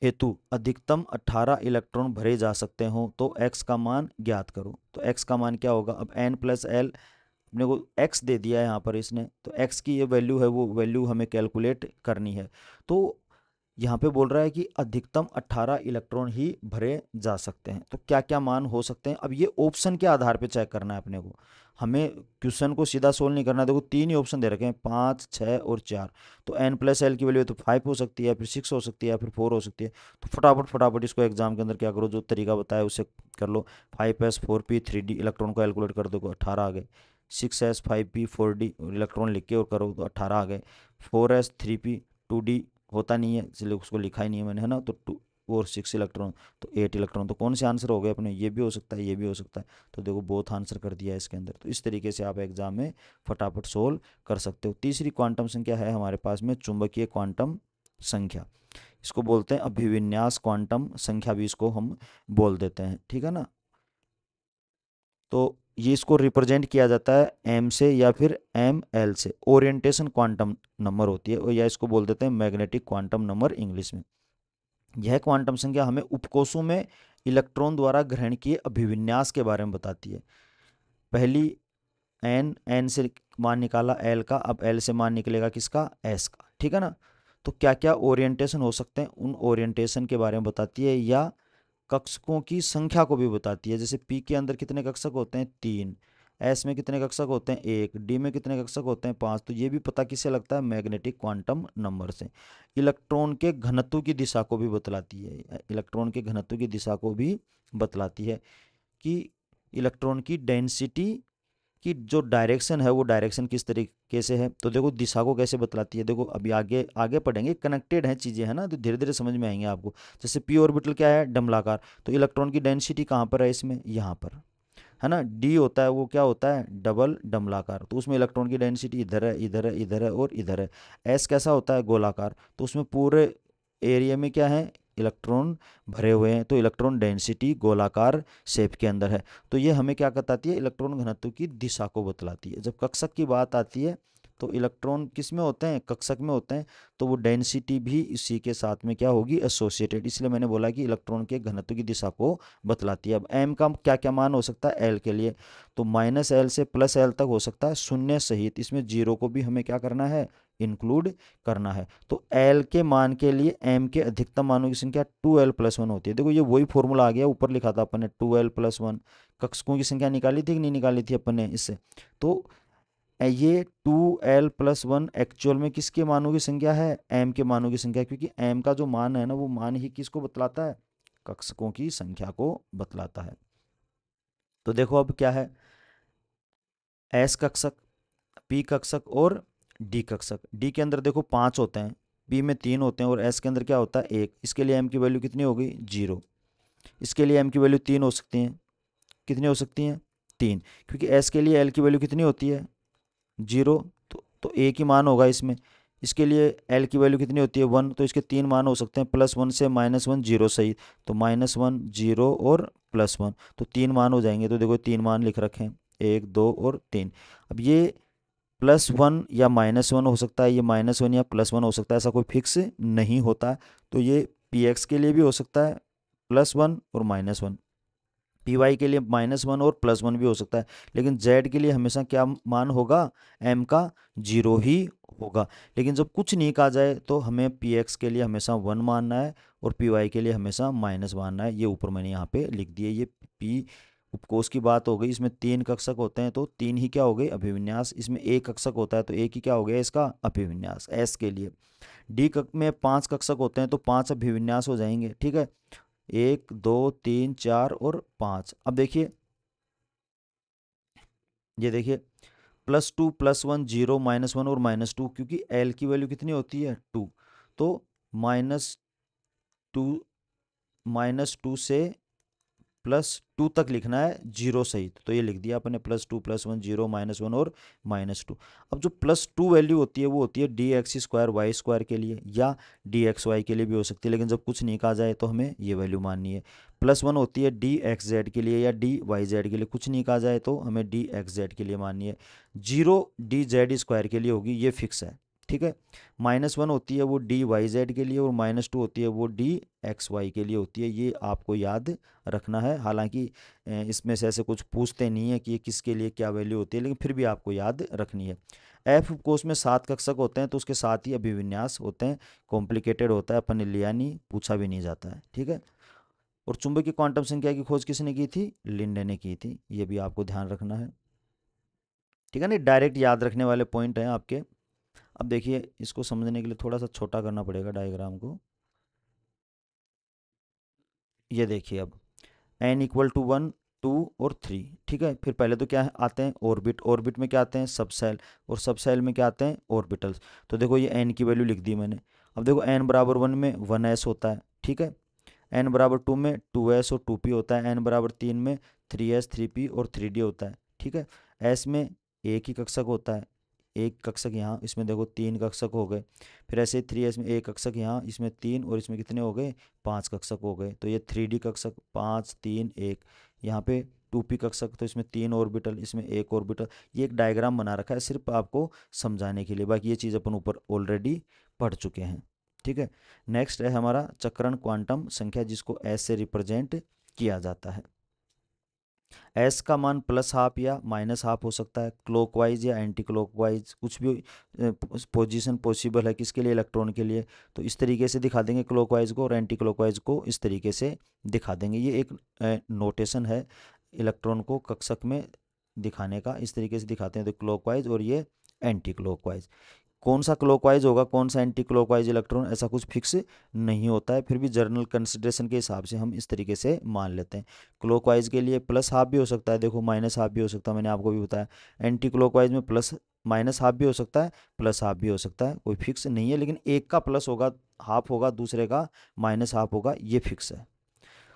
हेतु अधिकतम 18 इलेक्ट्रॉन भरे जा सकते हो तो x का मान ज्ञात करो। तो x का मान क्या होगा, अब n प्लस एल अपने को x दे दिया है यहाँ पर इसने, तो x की ये वैल्यू है वो वैल्यू हमें कैलकुलेट करनी है। तो यहाँ पे बोल रहा है कि अधिकतम 18 इलेक्ट्रॉन ही भरे जा सकते हैं, तो क्या क्या मान हो सकते हैं। अब ये ऑप्शन के आधार पे चेक करना है अपने को, हमें क्वेश्चन को सीधा सोल्व नहीं करना। देखो 3 ही ऑप्शन दे रखे हैं 5 6 और 4, तो n प्लस एल की वैल्यू तो 5 हो सकती है, फिर 6 हो सकती है, फिर 4 हो सकती है। तो फटाफट फटाफट इसको एग्जाम के अंदर क्या करो, जो तरीका बताया उससे कर लो। 5s 4p 3d, इलेक्ट्रॉन को कैलकुलेट कर दो 18 आ गए। 6s 5p 4d इलेक्ट्रॉन लिख के और करो तो 18 आ गए। 4s 3p 2d होता नहीं है इसलिए उसको लिखा ही नहीं है मैंने, है ना, तो 2 और 6 इलेक्ट्रॉन तो 8 इलेक्ट्रॉन। तो कौन से आंसर हो गए अपने, ये भी हो सकता है ये भी हो सकता है। तो देखो बोथ आंसर कर दिया है इसके अंदर। तो इस तरीके से आप एग्जाम में फटाफट सोल्व कर सकते हो। तीसरी क्वांटम संख्या है हमारे पास में चुंबकीय क्वांटम संख्या, इसको बोलते हैं अभिविन्यास क्वांटम संख्या भी इसको हम बोल देते हैं, ठीक है ना। तो ये इसको रिप्रेजेंट किया जाता है एम से या फिर एम एल से, ओरिएंटेशन क्वांटम नंबर होती है, और या इसको बोल देते हैं मैग्नेटिक क्वांटम नंबर इंग्लिश में। यह क्वांटम संख्या हमें उपकोषों में इलेक्ट्रॉन द्वारा ग्रहण किए अभिविन्यास के बारे में बताती है। पहली एन, एन से मान निकाला एल का, अब एल से मान निकलेगा किसका एस का, ठीक है ना। तो क्या क्या ओरिएंटेशन हो सकते हैं उन ओरिएंटेशन के बारे में बताती है, या कक्षकों की संख्या को भी बताती है। जैसे पी के अंदर कितने कक्षक होते हैं 3, एस में कितने कक्षक होते हैं, एक, डी में कितने कक्षक होते हैं, पांच। तो ये भी पता किससे लगता है, मैग्नेटिक क्वांटम नंबर से। इलेक्ट्रॉन के घनत्व की दिशा को भी बतलाती है, इलेक्ट्रॉन के घनत्व की दिशा को भी बतलाती है कि इलेक्ट्रॉन की डेंसिटी कि जो डायरेक्शन है वो डायरेक्शन किस तरीके से है। तो देखो दिशा को कैसे बतलाती है, देखो अभी आगे आगे पढ़ेंगे, कनेक्टेड है चीज़ें, है ना, तो धीरे धीरे समझ में आएंगे आपको। जैसे पी ऑर्बिटल क्या है, डमलाकार, तो इलेक्ट्रॉन की डेंसिटी कहाँ पर है इसमें, यहाँ पर, है ना। डी होता है वो क्या होता है, डबल डमलाकार, तो उसमें इलेक्ट्रॉन की डेंसिटी इधर है, इधर है, इधर है और इधर है। एस कैसा होता है, गोलाकार, तो उसमें पूरे एरिया में क्या है, इलेक्ट्रॉन भरे हुए हैं, तो इलेक्ट्रॉन डेंसिटी गोलाकार शेप के अंदर है। तो ये हमें क्या बताती है, इलेक्ट्रॉन घनत्व की दिशा को बतलाती है। जब कक्षक की बात आती है तो इलेक्ट्रॉन किस में होते हैं, कक्षक में होते हैं, तो वो डेंसिटी भी इसी के साथ में क्या होगी, एसोसिएटेड। इसलिए मैंने बोला कि इलेक्ट्रॉन के घनत्व की दिशा को बतलाती है। अब एम का क्या क्या मान हो सकता है एल के लिए, तो -L से +L तक हो सकता है, शून्य सहित, इसमें जीरो को भी हमें क्या करना है, इंक्लूड करना है। तो एल के मान के लिए एम के अधिकतम मानों की संख्या 2l+1 होती है। देखो ये वही फॉर्मूला आ गया, ऊपर लिखा था अपन ने 2l+1, कक्षकों की संख्या निकाली थी कि नहीं निकाली थी अपन ने इससे। तो ये 2l+1 एक्चुअल में किसके मानों की संख्या है, एम के मानों की संख्या, क्योंकि एम का जो मान है ना वो मान ही किसको बतलाता है, कक्षकों की संख्या को बतलाता है। तो देखो अब क्या है, एस कक्षक, पी कक्षक और डी कक्षक। डी के अंदर देखो 5 होते हैं, पी में 3 होते हैं और एस के अंदर क्या होता है, एक। इसके लिए एम की वैल्यू कितनी हो गई, 0। इसके लिए एम की वैल्यू 3 हो सकती हैं, कितनी हो सकती हैं, 3, क्योंकि एस के लिए एल की वैल्यू कितनी होती है, 0। तो एक ही मान होगा इसमें। इसके लिए एल की वैल्यू कितनी होती है, 1, तो इसके 3 मान हो सकते हैं, +1 से -1, 0 सही, तो -1, 0 और +1, तो 3 मान हो जाएंगे। तो देखो 3 मान लिख रखे हैं, 1, 2 और 3। अब ये +1 या -1 हो सकता है, ये -1 या +1 हो सकता है, ऐसा कोई फिक्स नहीं होता। तो ये पी एक्स के लिए भी हो सकता है +1 और -1, पी वाई के लिए -1 और +1 भी हो सकता है, लेकिन जेड के लिए हमेशा क्या मान होगा, एम का 0 ही होगा। लेकिन जब कुछ नहीं कहा जाए तो हमें पी एक्स के लिए हमेशा 1 मानना है और पी वाई के लिए हमेशा माइनस मानना है। ये ऊपर मैंने यहाँ पे लिख दिए। ये पी उपकोष की बात हो गई, इसमें 3 कक्षक होते हैं तो 3 ही क्या हो गए, अभिविन्यास। इसमें एक कक्षक होता है तो एक ही क्या हो गया इसका, अभिविन्यास, एस के लिए। डी कक्ष में 5 कक्षक होते हैं तो 5 अभिविन्यास हो जाएंगे, ठीक है, 1, 2, 3, 4 और 5। अब देखिए, ये देखिए +2, +1, 0, -1 और -2, क्योंकि एल की वैल्यू कितनी होती है, 2, तो -2, -2 से +2 तक लिखना है 0 सहित। तो ये लिख दिया अपने, +2, +1, 0, -1 और -2। अब जो +2 वैल्यू होती है वो होती है dx²y² के लिए या dxy के लिए भी हो सकती है, लेकिन जब कुछ नहीं कहा जाए तो हमें ये वैल्यू माननी है। +1 होती है dxz के लिए या dyz के लिए, कुछ नहीं कहा जाए तो हमें dxz के लिए माननी है। 0 dz² के लिए होगी, ये फिक्स है, ठीक है। -1 होती है वो डी वाई जेड के लिए और -2 होती है वो डी एक्स वाई के लिए होती है। ये आपको याद रखना है। हालांकि इसमें से ऐसे कुछ पूछते नहीं है कि ये किसके लिए क्या वैल्यू होती है, लेकिन फिर भी आपको याद रखनी है। एफ कोष में 7 कक्षक होते हैं तो उसके साथ ही अभिविन्यास होते हैं। कॉम्प्लिकेटेड होता है, अपन ने लिया नहीं, पूछा भी नहीं जाता है, ठीक है। और चुंबकीय क्वांटम संख्या की खोज किसने की थी, लिंडे ने की थी। ये भी आपको ध्यान रखना है, ठीक है ना, डायरेक्ट याद रखने वाले पॉइंट हैं आपके। अब देखिए, इसको समझने के लिए थोड़ा सा छोटा करना पड़ेगा डायग्राम को। ये देखिए, अब n = 1, 2 और 3, ठीक है। फिर पहले तो क्या है, आते हैं ऑर्बिट, ऑर्बिट में क्या आते हैं, सब सेल, और सब सेल में क्या आते हैं, ऑर्बिटल्स। तो देखो ये n की वैल्यू लिख दी मैंने। अब देखो n = 1 में 1s होता है, ठीक है। n = 2 में 2s और 2p होता है। n = 3 में 3s, 3p और 3d होता है, ठीक है। s में एक ही कक्षक होता है, एक कक्षक यहाँ, इसमें देखो 3 कक्षक हो गए। फिर ऐसे 3s में एक कक्षक यहाँ, इसमें 3 और इसमें कितने हो गए, 5 कक्षक हो गए। तो ये 3d कक्षक 5, 3, 1। यहाँ पे 2p कक्षक, तो इसमें 3 ऑर्बिटल, इसमें एक ऑर्बिटल। ये एक डायग्राम बना रखा है सिर्फ आपको समझाने के लिए, बाकी ये चीज़ अपन ऊपर ऑलरेडी पढ़ चुके हैं, ठीक है। नेक्स्ट है हमारा चक्रण क्वांटम संख्या, जिसको एस से रिप्रेजेंट किया जाता है। एस का मान +½ या -½ हो सकता है, क्लॉकवाइज या एंटी क्लॉकवाइज, कुछ भी पोजीशन पॉसिबल है किसके लिए, इलेक्ट्रॉन के लिए। तो इस तरीके से दिखा देंगे क्लॉकवाइज को, और एंटी क्लॉकवाइज को इस तरीके से दिखा देंगे। ये एक नोटेशन है इलेक्ट्रॉन को कक्षक में दिखाने का, इस तरीके से दिखाते हैं तो क्लॉकवाइज और ये एंटी क्लॉकवाइज। कौन सा क्लॉकवाइज होगा कौन सा एंटी क्लॉकवाइज इलेक्ट्रॉन, ऐसा कुछ फिक्स नहीं होता है, फिर भी जर्नल कंसिडरेशन के हिसाब से हम इस तरीके से मान लेते हैं। क्लॉकवाइज के लिए प्लस हाफ भी हो सकता है, देखो माइनस हाफ भी हो सकता है, मैंने आपको भी बताया। एंटी क्लॉकवाइज में प्लस माइनस हाफ भी हो सकता है, प्लस हाफ भी हो सकता है, कोई फिक्स नहीं है, लेकिन एक का प्लस होगा हाफ होगा, दूसरे का माइनस हाफ होगा, ये फिक्स है।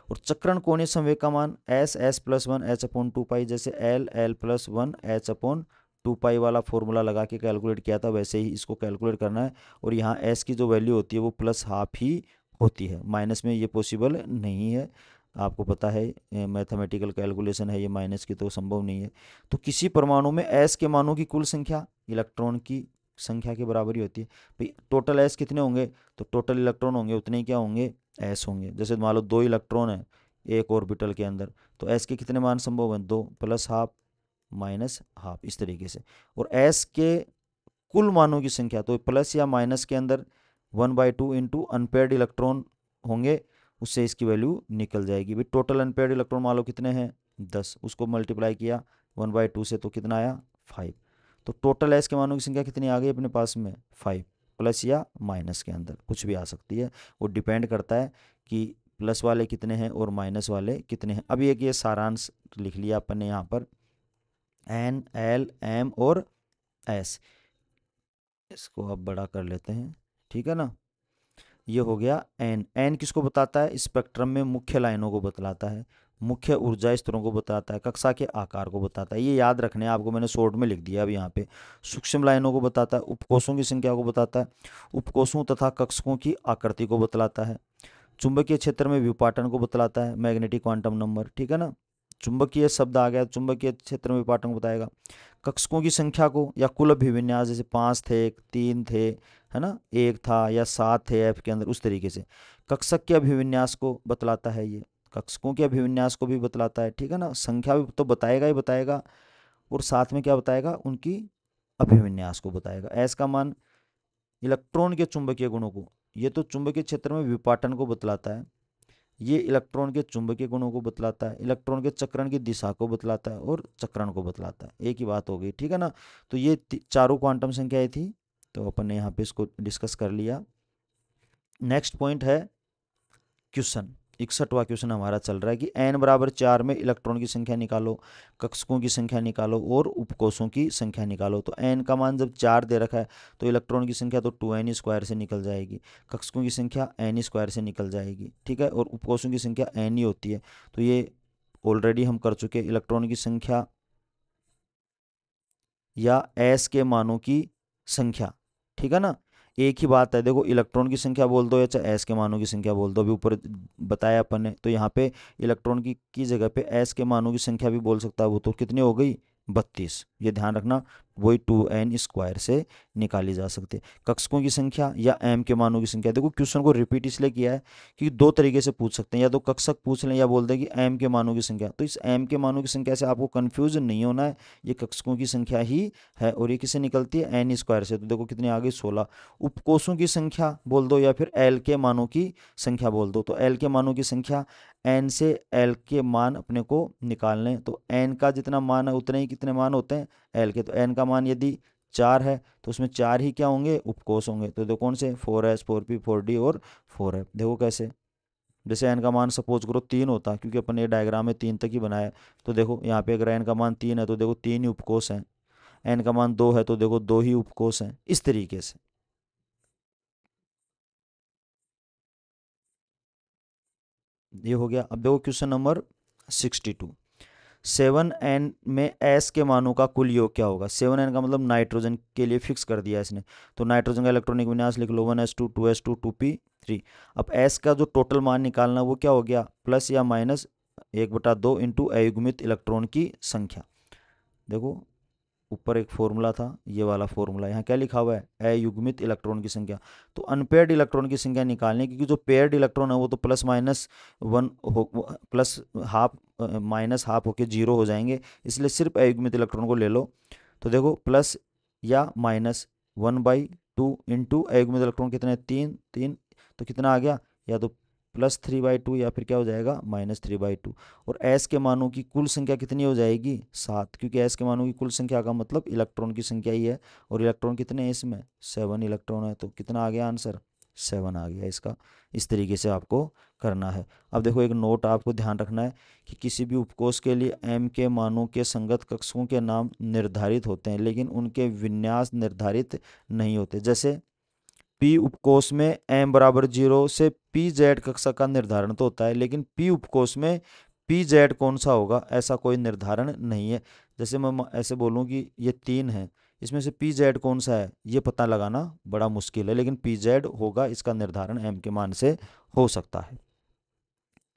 और चक्रण कोणीय संवेग का मान S S plus one H upon two pi, जैसे L L plus one H upon two pi वाला फॉर्मूला लगा के कैलकुलेट किया था, वैसे ही इसको कैलकुलेट करना है। और यहाँ एस की जो वैल्यू होती है वो प्लस हाफ ही होती है, माइनस में ये पॉसिबल नहीं है, आपको पता है मैथमेटिकल कैलकुलेशन है ये, माइनस की तो संभव नहीं है। तो किसी परमाणु में एस के मानों की कुल संख्या इलेक्ट्रॉन की संख्या के बराबर ही होती है। भाई टोटल एस कितने होंगे, तो टोटल इलेक्ट्रॉन होंगे उतने ही क्या होंगे, एस होंगे। जैसे मान लो 2 इलेक्ट्रॉन है एक ऑर्बिटल के अंदर, तो एस के कितने मान संभव हैं, 2 प्लस हाफ माइनस हाफ, इस तरीके से। और एस के कुल मानों की संख्या, तो प्लस या माइनस के अंदर 1/2 इंटू अनपेयर्ड इलेक्ट्रॉन होंगे, उससे इसकी वैल्यू निकल जाएगी। भाई टोटल अनपेयर्ड इलेक्ट्रॉन मान लो कितने हैं 10, उसको मल्टीप्लाई किया 1/2 से तो कितना आया 5। तो टोटल एस के मानों की संख्या कितनी आ गई अपने पास में 5, प्लस या माइनस के अंदर कुछ भी आ सकती है, वो डिपेंड करता है कि प्लस वाले कितने हैं और माइनस वाले कितने हैं। अभी एक ये सारांश लिख लिया अपन ने यहाँ पर, एन एल एम और एस, इसको अब बड़ा कर लेते हैं, ठीक है ना। ये हो गया एन। एन किसको बताता है, स्पेक्ट्रम में मुख्य लाइनों को बतलाता है, मुख्य ऊर्जा स्तरों को बताता है, कक्षा के आकार को बताता है, ये याद रखने आपको, मैंने शॉर्ट में लिख दिया अब यहाँ पे। सूक्ष्म लाइनों को बताता है, उपकोषों की संख्या को बताता है, उपकोषों तथा कक्षकों की आकृति को बतलाता है, चुंबकीय क्षेत्र में विपाटन को बतलाता है, मैग्नेटिक क्वांटम नंबर, ठीक है ना। चुंबकीय शब्द आ गया, चुंबकीय क्षेत्र में विपाटन को बताएगा। कक्षकों की संख्या को या कुल अभिविन्यास, जैसे 5 थे 3 थे, है ना, एक था या 7 थे एफ के अंदर, उस तरीके से कक्षक के अभिविन्यास को बतलाता है ये, कक्षकों के अभिविन्यास को भी बतलाता है, ठीक है ना। संख्या भी तो बताएगा ही बताएगा, और साथ में क्या बताएगा, उनकी अभिविन्यास को बताएगा। एस का मान इलेक्ट्रॉन के चुंबकीय गुणों को, ये तो चुंबकीय क्षेत्र में विपाटन को बतलाता है, ये इलेक्ट्रॉन के चुंबकीय गुणों को बतलाता है, इलेक्ट्रॉन के चक्रण की दिशा को बतलाता है और चक्रण को बतलाता है, एक ही बात हो गई, ठीक है ना। तो ये चारों क्वांटम संख्याएं थी, तो अपन ने यहाँ पे इसको डिस्कस कर लिया। नेक्स्ट पॉइंट है क्वेश्चन, 61वां क्वेश्चन हमारा चल रहा है कि n बराबर 4 में इलेक्ट्रॉन की संख्या निकालो, कक्षकों की संख्या निकालो और उपकोषों की संख्या निकालो। तो n का मान जब 4 दे रखा है तो इलेक्ट्रॉन की संख्या तो 2n स्क्वायर से निकल जाएगी, कक्षकों की संख्या n स्क्वायर से निकल जाएगी, ठीक है, और उपकोषों की संख्या n ही होती है। तो ये ऑलरेडी हम कर चुके, इलेक्ट्रॉन की संख्या या s के मानों की संख्या, ठीक है ना, एक ही बात है। देखो इलेक्ट्रॉन की संख्या बोल दो या चाहे एस के मानों की संख्या बोल दो, अभी ऊपर बताया अपन ने, तो यहाँ पे इलेक्ट्रॉन की जगह पे एस के मानों की संख्या भी बोल सकता है, वो तो कितनी हो गई 32, ये ध्यान रखना, वही 2n स्क्वायर से निकाली जा सकती है। कक्षकों की संख्या या m के मानों की संख्या, देखो क्वेश्चन को रिपीट इसलिए किया है कि दो तरीके से पूछ सकते हैं, या तो कक्षक पूछ लें या बोल दें कि m के मानों की संख्या। तो इस m के मानों की संख्या से आपको कंफ्यूज नहीं होना है, ये कक्षकों की संख्या ही है, और ये किससे निकलती है n स्क्वायर से, तो देखो कितनी आ गई 16। उपकोषों की संख्या बोल दो या फिर l के मानों की संख्या बोल दो, तो l के मानों की संख्या, n से l के मान अपने को निकालने, तो n का जितना मान है उतने ही कितने मान होते हैं l के, तो n का मान यदि 4 है तो उसमें 4 ही क्या होंगे, उपकोष होंगे। तो देखो कौन से, 4s 4p 4d और 4f। देखो कैसे, जैसे n का मान सपोज करो 3 होता, क्योंकि अपन ये डायग्राम में 3 तक ही बनाया है, तो देखो यहाँ पे अगर n का मान 3 है तो देखो 3 ही उपकोष हैं, n का मान 2 है तो देखो 2 ही उपकोष हैं, इस तरीके से। ये हो गया। अब देखो क्वेश्चन नंबर 62, 7n में s के मानों का कुल योग क्या होगा। 7n का मतलब नाइट्रोजन के लिए फिक्स कर दिया इसने, तो नाइट्रोजन का इलेक्ट्रॉनिक विन्यास लिख लो 1s2 2s2 2p3। अब s का जो टोटल मान निकालना वो क्या हो गया, प्लस या माइनस 1/2 इंटू अयुग्मित इलेक्ट्रॉन की संख्या। देखो ऊपर एक फॉर्मूला था, ये वाला फॉर्मूला, यहाँ क्या लिखा हुआ है, अयुग्मित इलेक्ट्रॉन की संख्या। तो अनपेयर्ड इलेक्ट्रॉन की संख्या निकालने, क्योंकि जो पेयर्ड इलेक्ट्रॉन है वो तो प्लस माइनस वन हो, प्लस हाफ माइनस हाफ होके 0 हो जाएंगे, इसलिए सिर्फ अयुग्मित इलेक्ट्रॉन को ले लो। तो देखो प्लस या माइनस 1/2 इंटू अयुग्मित इलेक्ट्रॉन कितने 3 3, तो कितना आ गया, या तो +3/2 या फिर क्या हो जाएगा -3/2। और s के मानों की कुल संख्या कितनी हो जाएगी 7, क्योंकि s के मानों की कुल संख्या का मतलब इलेक्ट्रॉन की संख्या ही है, और इलेक्ट्रॉन कितने हैं इसमें 7 इलेक्ट्रॉन है, तो कितना आ गया आंसर 7 आ गया इसका। इस तरीके से आपको करना है। अब देखो एक नोट आपको ध्यान रखना है कि किसी भी उपकोष के लिए m के मानों के संगत कक्षकों के नाम निर्धारित होते हैं, लेकिन उनके विन्यास निर्धारित नहीं होते। जैसे p उपकोष में m बराबर 0 से pz कक्षा का निर्धारण तो होता है, लेकिन p उपकोष में pz कौन सा होगा ऐसा कोई निर्धारण नहीं है। जैसे मैं ऐसे बोलूँ कि ये 3 है, इसमें से pz कौन सा है ये पता लगाना बड़ा मुश्किल है, लेकिन pz होगा, इसका निर्धारण m के मान से हो सकता है।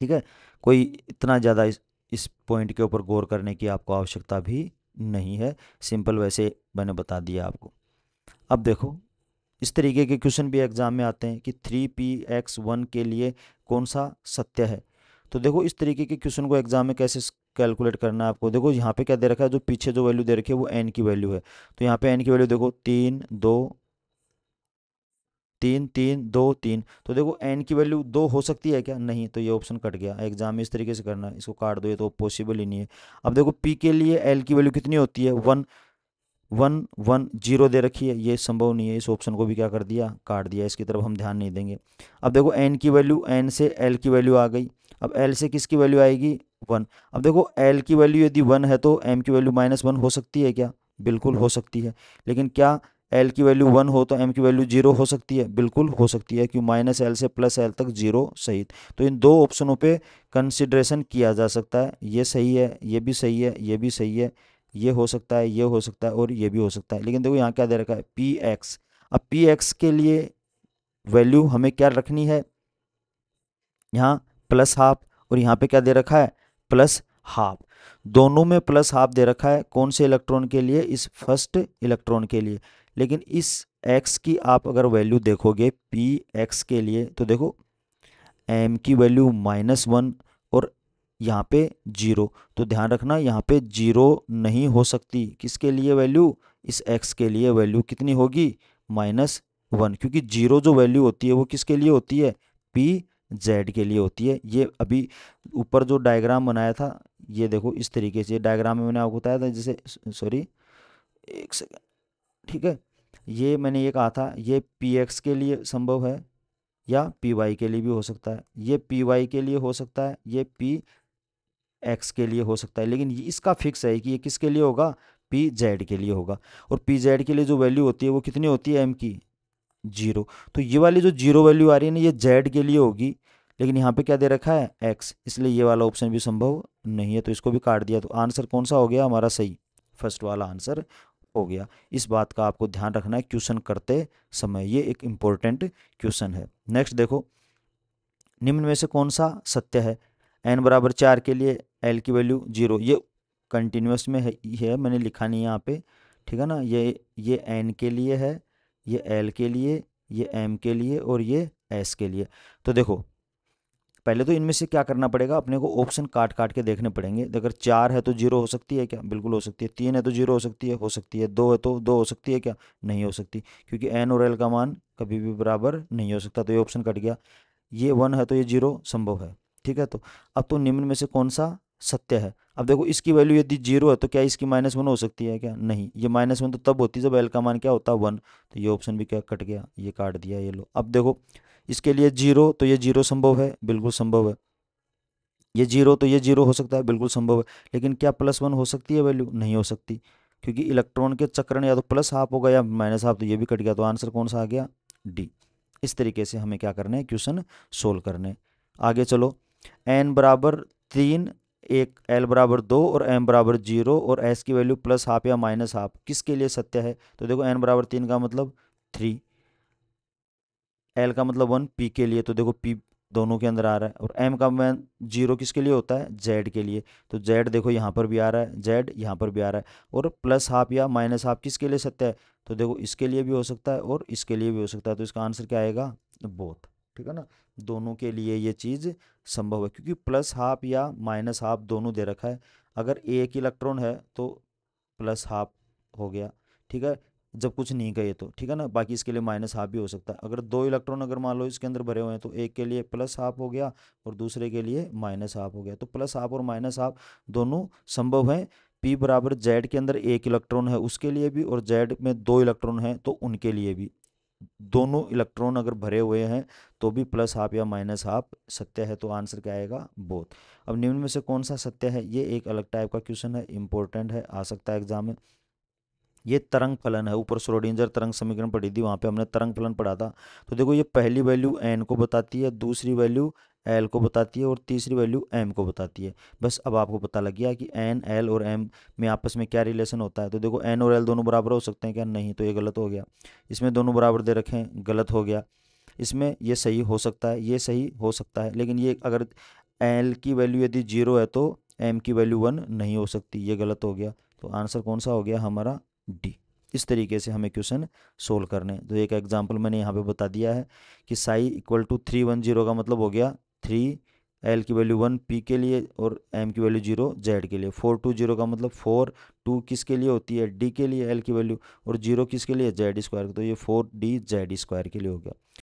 ठीक है, कोई इतना ज़्यादा इस पॉइंट के ऊपर गौर करने की आपको आवश्यकता भी नहीं है, सिंपल वैसे मैंने बता दिया आपको। अब देखो इस तरीके के क्वेश्चन भी एग्जाम में आते हैं कि 3px1 के लिए कौन सा सत्य है। तो देखो इस तरीके के क्वेश्चन को एग्जाम में कैसे कैलकुलेट करना है आपको। देखो यहाँ पे क्या दे रखा है, जो पीछे जो वैल्यू दे रखी है वो n की वैल्यू है, तो यहाँ पे n की वैल्यू देखो 3 2 3 3 2 3, तो देखो n की वैल्यू 2 हो सकती है क्या, नहीं, तो ये ऑप्शन कट गया। एग्जाम में इस तरीके से करना है, इसको काट दो, ये तो पॉसिबल ही नहीं है। अब देखो p के लिए l की वैल्यू कितनी होती है 1 1 1 0 दे रखी है, ये संभव नहीं है, इस ऑप्शन को भी क्या कर दिया काट दिया, इसकी तरफ हम ध्यान नहीं देंगे। अब देखो n की वैल्यू, n से l की वैल्यू आ गई, अब l से किसकी वैल्यू आएगी 1। अब देखो l की वैल्यू यदि 1 है तो m की वैल्यू -1 हो सकती है क्या, बिल्कुल हो सकती है। लेकिन क्या l की वैल्यू 1 हो तो m की वैल्यू 0 हो सकती है, बिल्कुल हो सकती है, क्यों -l से +l तक 0 सहित। तो इन दो ऑप्शनों पे कंसिडरेशन किया जा सकता है, ये सही है, ये भी सही है, ये भी सही है, ये हो सकता है, ये हो सकता है, और ये भी हो सकता है। लेकिन देखो यहाँ क्या दे रखा है px, अब px के लिए वैल्यू हमें क्या रखनी है, यहाँ +½ और यहाँ पे क्या दे रखा है +½ दोनों में +½ दे रखा है, कौन से इलेक्ट्रॉन के लिए, इस फर्स्ट इलेक्ट्रॉन के लिए। लेकिन इस x की आप अगर वैल्यू देखोगे px के लिए, तो देखो m की वैल्यू -1 और यहाँ पे 0, तो ध्यान रखना यहाँ पे 0 नहीं हो सकती, किसके लिए वैल्यू, इस x के लिए वैल्यू कितनी होगी -1, क्योंकि 0 जो वैल्यू होती है वो किसके लिए होती है pz के लिए होती है। ये अभी ऊपर जो डायग्राम बनाया था, ये देखो इस तरीके से डायग्राम में मैंने आपको बताया था, जैसे सॉरी एक सेकेंड, ठीक है, ये मैंने ये कहा था ये px के लिए संभव है या पी वाई के लिए भी हो सकता है, ये पी वाई के लिए हो सकता है, ये पी एक्स के लिए हो सकता है, लेकिन इसका फिक्स है कि ये किसके लिए होगा पी जेड के लिए होगा। और पी जेड के लिए जो वैल्यू होती है वो कितनी होती है एम की 0, तो ये वाली जो 0 वैल्यू आ रही है ना ये जेड के लिए होगी, लेकिन यहाँ पे क्या दे रखा है एक्स, इसलिए ये वाला ऑप्शन भी संभव नहीं है, तो इसको भी काट दिया। तो आंसर कौन सा हो गया हमारा सही, फर्स्ट वाला आंसर हो गया। इस बात का आपको ध्यान रखना है क्वेश्चन करते समय, ये एक इम्पोर्टेंट क्वेश्चन है। नेक्स्ट देखो, निम्न में से कौन सा सत्य है, n बराबर 4 के लिए l की वैल्यू 0, ये कंटिन्यूस में है मैंने लिखा नहीं यहाँ पे, ठीक है ना, ये n के लिए है, ये l के लिए, ये m के लिए, और ये s के लिए। तो देखो पहले तो इनमें से क्या करना पड़ेगा, अपने को ऑप्शन काट काट के देखने पड़ेंगे। अगर 4 है तो 0 हो सकती है क्या, बिल्कुल हो सकती है। 3 है तो 0 हो सकती है, हो सकती है। 2 है तो 2 हो सकती है क्या, नहीं हो सकती, क्योंकि n और l का मान कभी भी बराबर नहीं हो सकता, तो ये ऑप्शन कट गया। ये 1 है तो ये 0 संभव है, ठीक है। तो अब तो निम्न में से कौन सा सत्य है, अब देखो इसकी वैल्यू यदि 0 है तो क्या इसकी -1 हो सकती है क्या, नहीं, ये -1 तो तब होती है जब l का मान क्या होता है 1, तो ये ऑप्शन भी क्या कट गया, ये काट दिया, ये लो। अब देखो इसके लिए 0, तो ये 0 संभव है, बिल्कुल संभव है। ये 0 तो ये 0 हो सकता है, बिल्कुल संभव है। लेकिन क्या +1 हो सकती है वैल्यू, नहीं हो सकती, क्योंकि इलेक्ट्रॉन के चक्रण या तो +½ होगा या -½ तो ये भी कट गया, तो आंसर कौन सा आ गया डी। इस तरीके से हमें क्या करना है क्वेश्चन सोल्व करने। आगे चलो, n बराबर 3, एक l बराबर 2 और m बराबर 0 और s की वैल्यू +½ या -½ किसके लिए सत्य है। तो देखो n बराबर 3 का मतलब 3, l का मतलब 1 p के लिए, तो देखो p दोनों के अंदर आ रहा है, और m का मान 0 किसके लिए होता है z के लिए, तो z देखो यहाँ पर भी आ रहा है, z यहाँ पर भी आ रहा है। और +½ या -½ किसके लिए सत्य है, तो देखो इसके लिए भी हो सकता है और इसके लिए भी हो सकता है, तो इसका आंसर क्या आएगा बोथ, ठीक है ना, दोनों के लिए ये चीज़ संभव है, क्योंकि +½ या -½ दोनों दे रखा है। अगर एक इलेक्ट्रॉन है तो +½ हो गया, ठीक है, जब कुछ नहीं कहे तो, ठीक है ना। बाकी इसके लिए माइनस हाफ भी हो सकता है। अगर दो इलेक्ट्रॉन अगर मान लो इसके अंदर भरे हुए हैं तो एक के लिए प्लस हाफ हो गया और दूसरे के लिए माइनस हाफ हो गया। तो प्लस हाफ और माइनस हाफ दोनों संभव हैं। पी बराबर जेड के अंदर एक इलेक्ट्रॉन है उसके लिए भी और जेड में दो इलेक्ट्रॉन हैं तो उनके लिए भी। दोनों इलेक्ट्रॉन अगर भरे हुए हैं तो भी प्लस हाफ या माइनस हाफ सत्य है। तो आंसर क्या आएगा? बोथ। अब निम्न में से कौन सा सत्य है? ये एक अलग टाइप का क्वेश्चन है, इंपॉर्टेंट है, आ सकता है एग्जाम में। ये तरंग फलन है। ऊपर श्रोडिंजर तरंग समीकरण पढ़ी थी, वहां पे हमने तरंग फलन पढ़ा था। तो देखो ये पहली वैल्यू एन को बताती है, दूसरी वैल्यू एल को बताती है और तीसरी वैल्यू एम को बताती है। बस अब आपको पता लग गया कि एन एल और एम में आपस में क्या रिलेशन होता है। तो देखो एन और एल दोनों बराबर हो सकते हैं क्या? नहीं, तो ये गलत हो गया। इसमें दोनों बराबर दे रखे हैं, गलत हो गया। इसमें ये सही हो सकता है, ये सही हो सकता है, लेकिन ये अगर एल की वैल्यू यदि जीरो है तो एम की वैल्यू वन नहीं हो सकती, ये गलत हो गया। तो आंसर कौन सा हो गया हमारा? डी। इस तरीके से हमें क्वेश्चन सोल्व करने हैं। तो एक एग्जांपल मैंने यहाँ पे बता दिया है कि साई इक्वल टू 310 का मतलब हो गया 3 एल की वैल्यू 1 पी के लिए और एम की वैल्यू 0 जेड के लिए। 420 का मतलब 4 2 किसके लिए होती है? डी के लिए एल की वैल्यू, और 0 किसके लिए? Z square. तो ये 4 डी जेड स्क्वायर के लिए हो गया।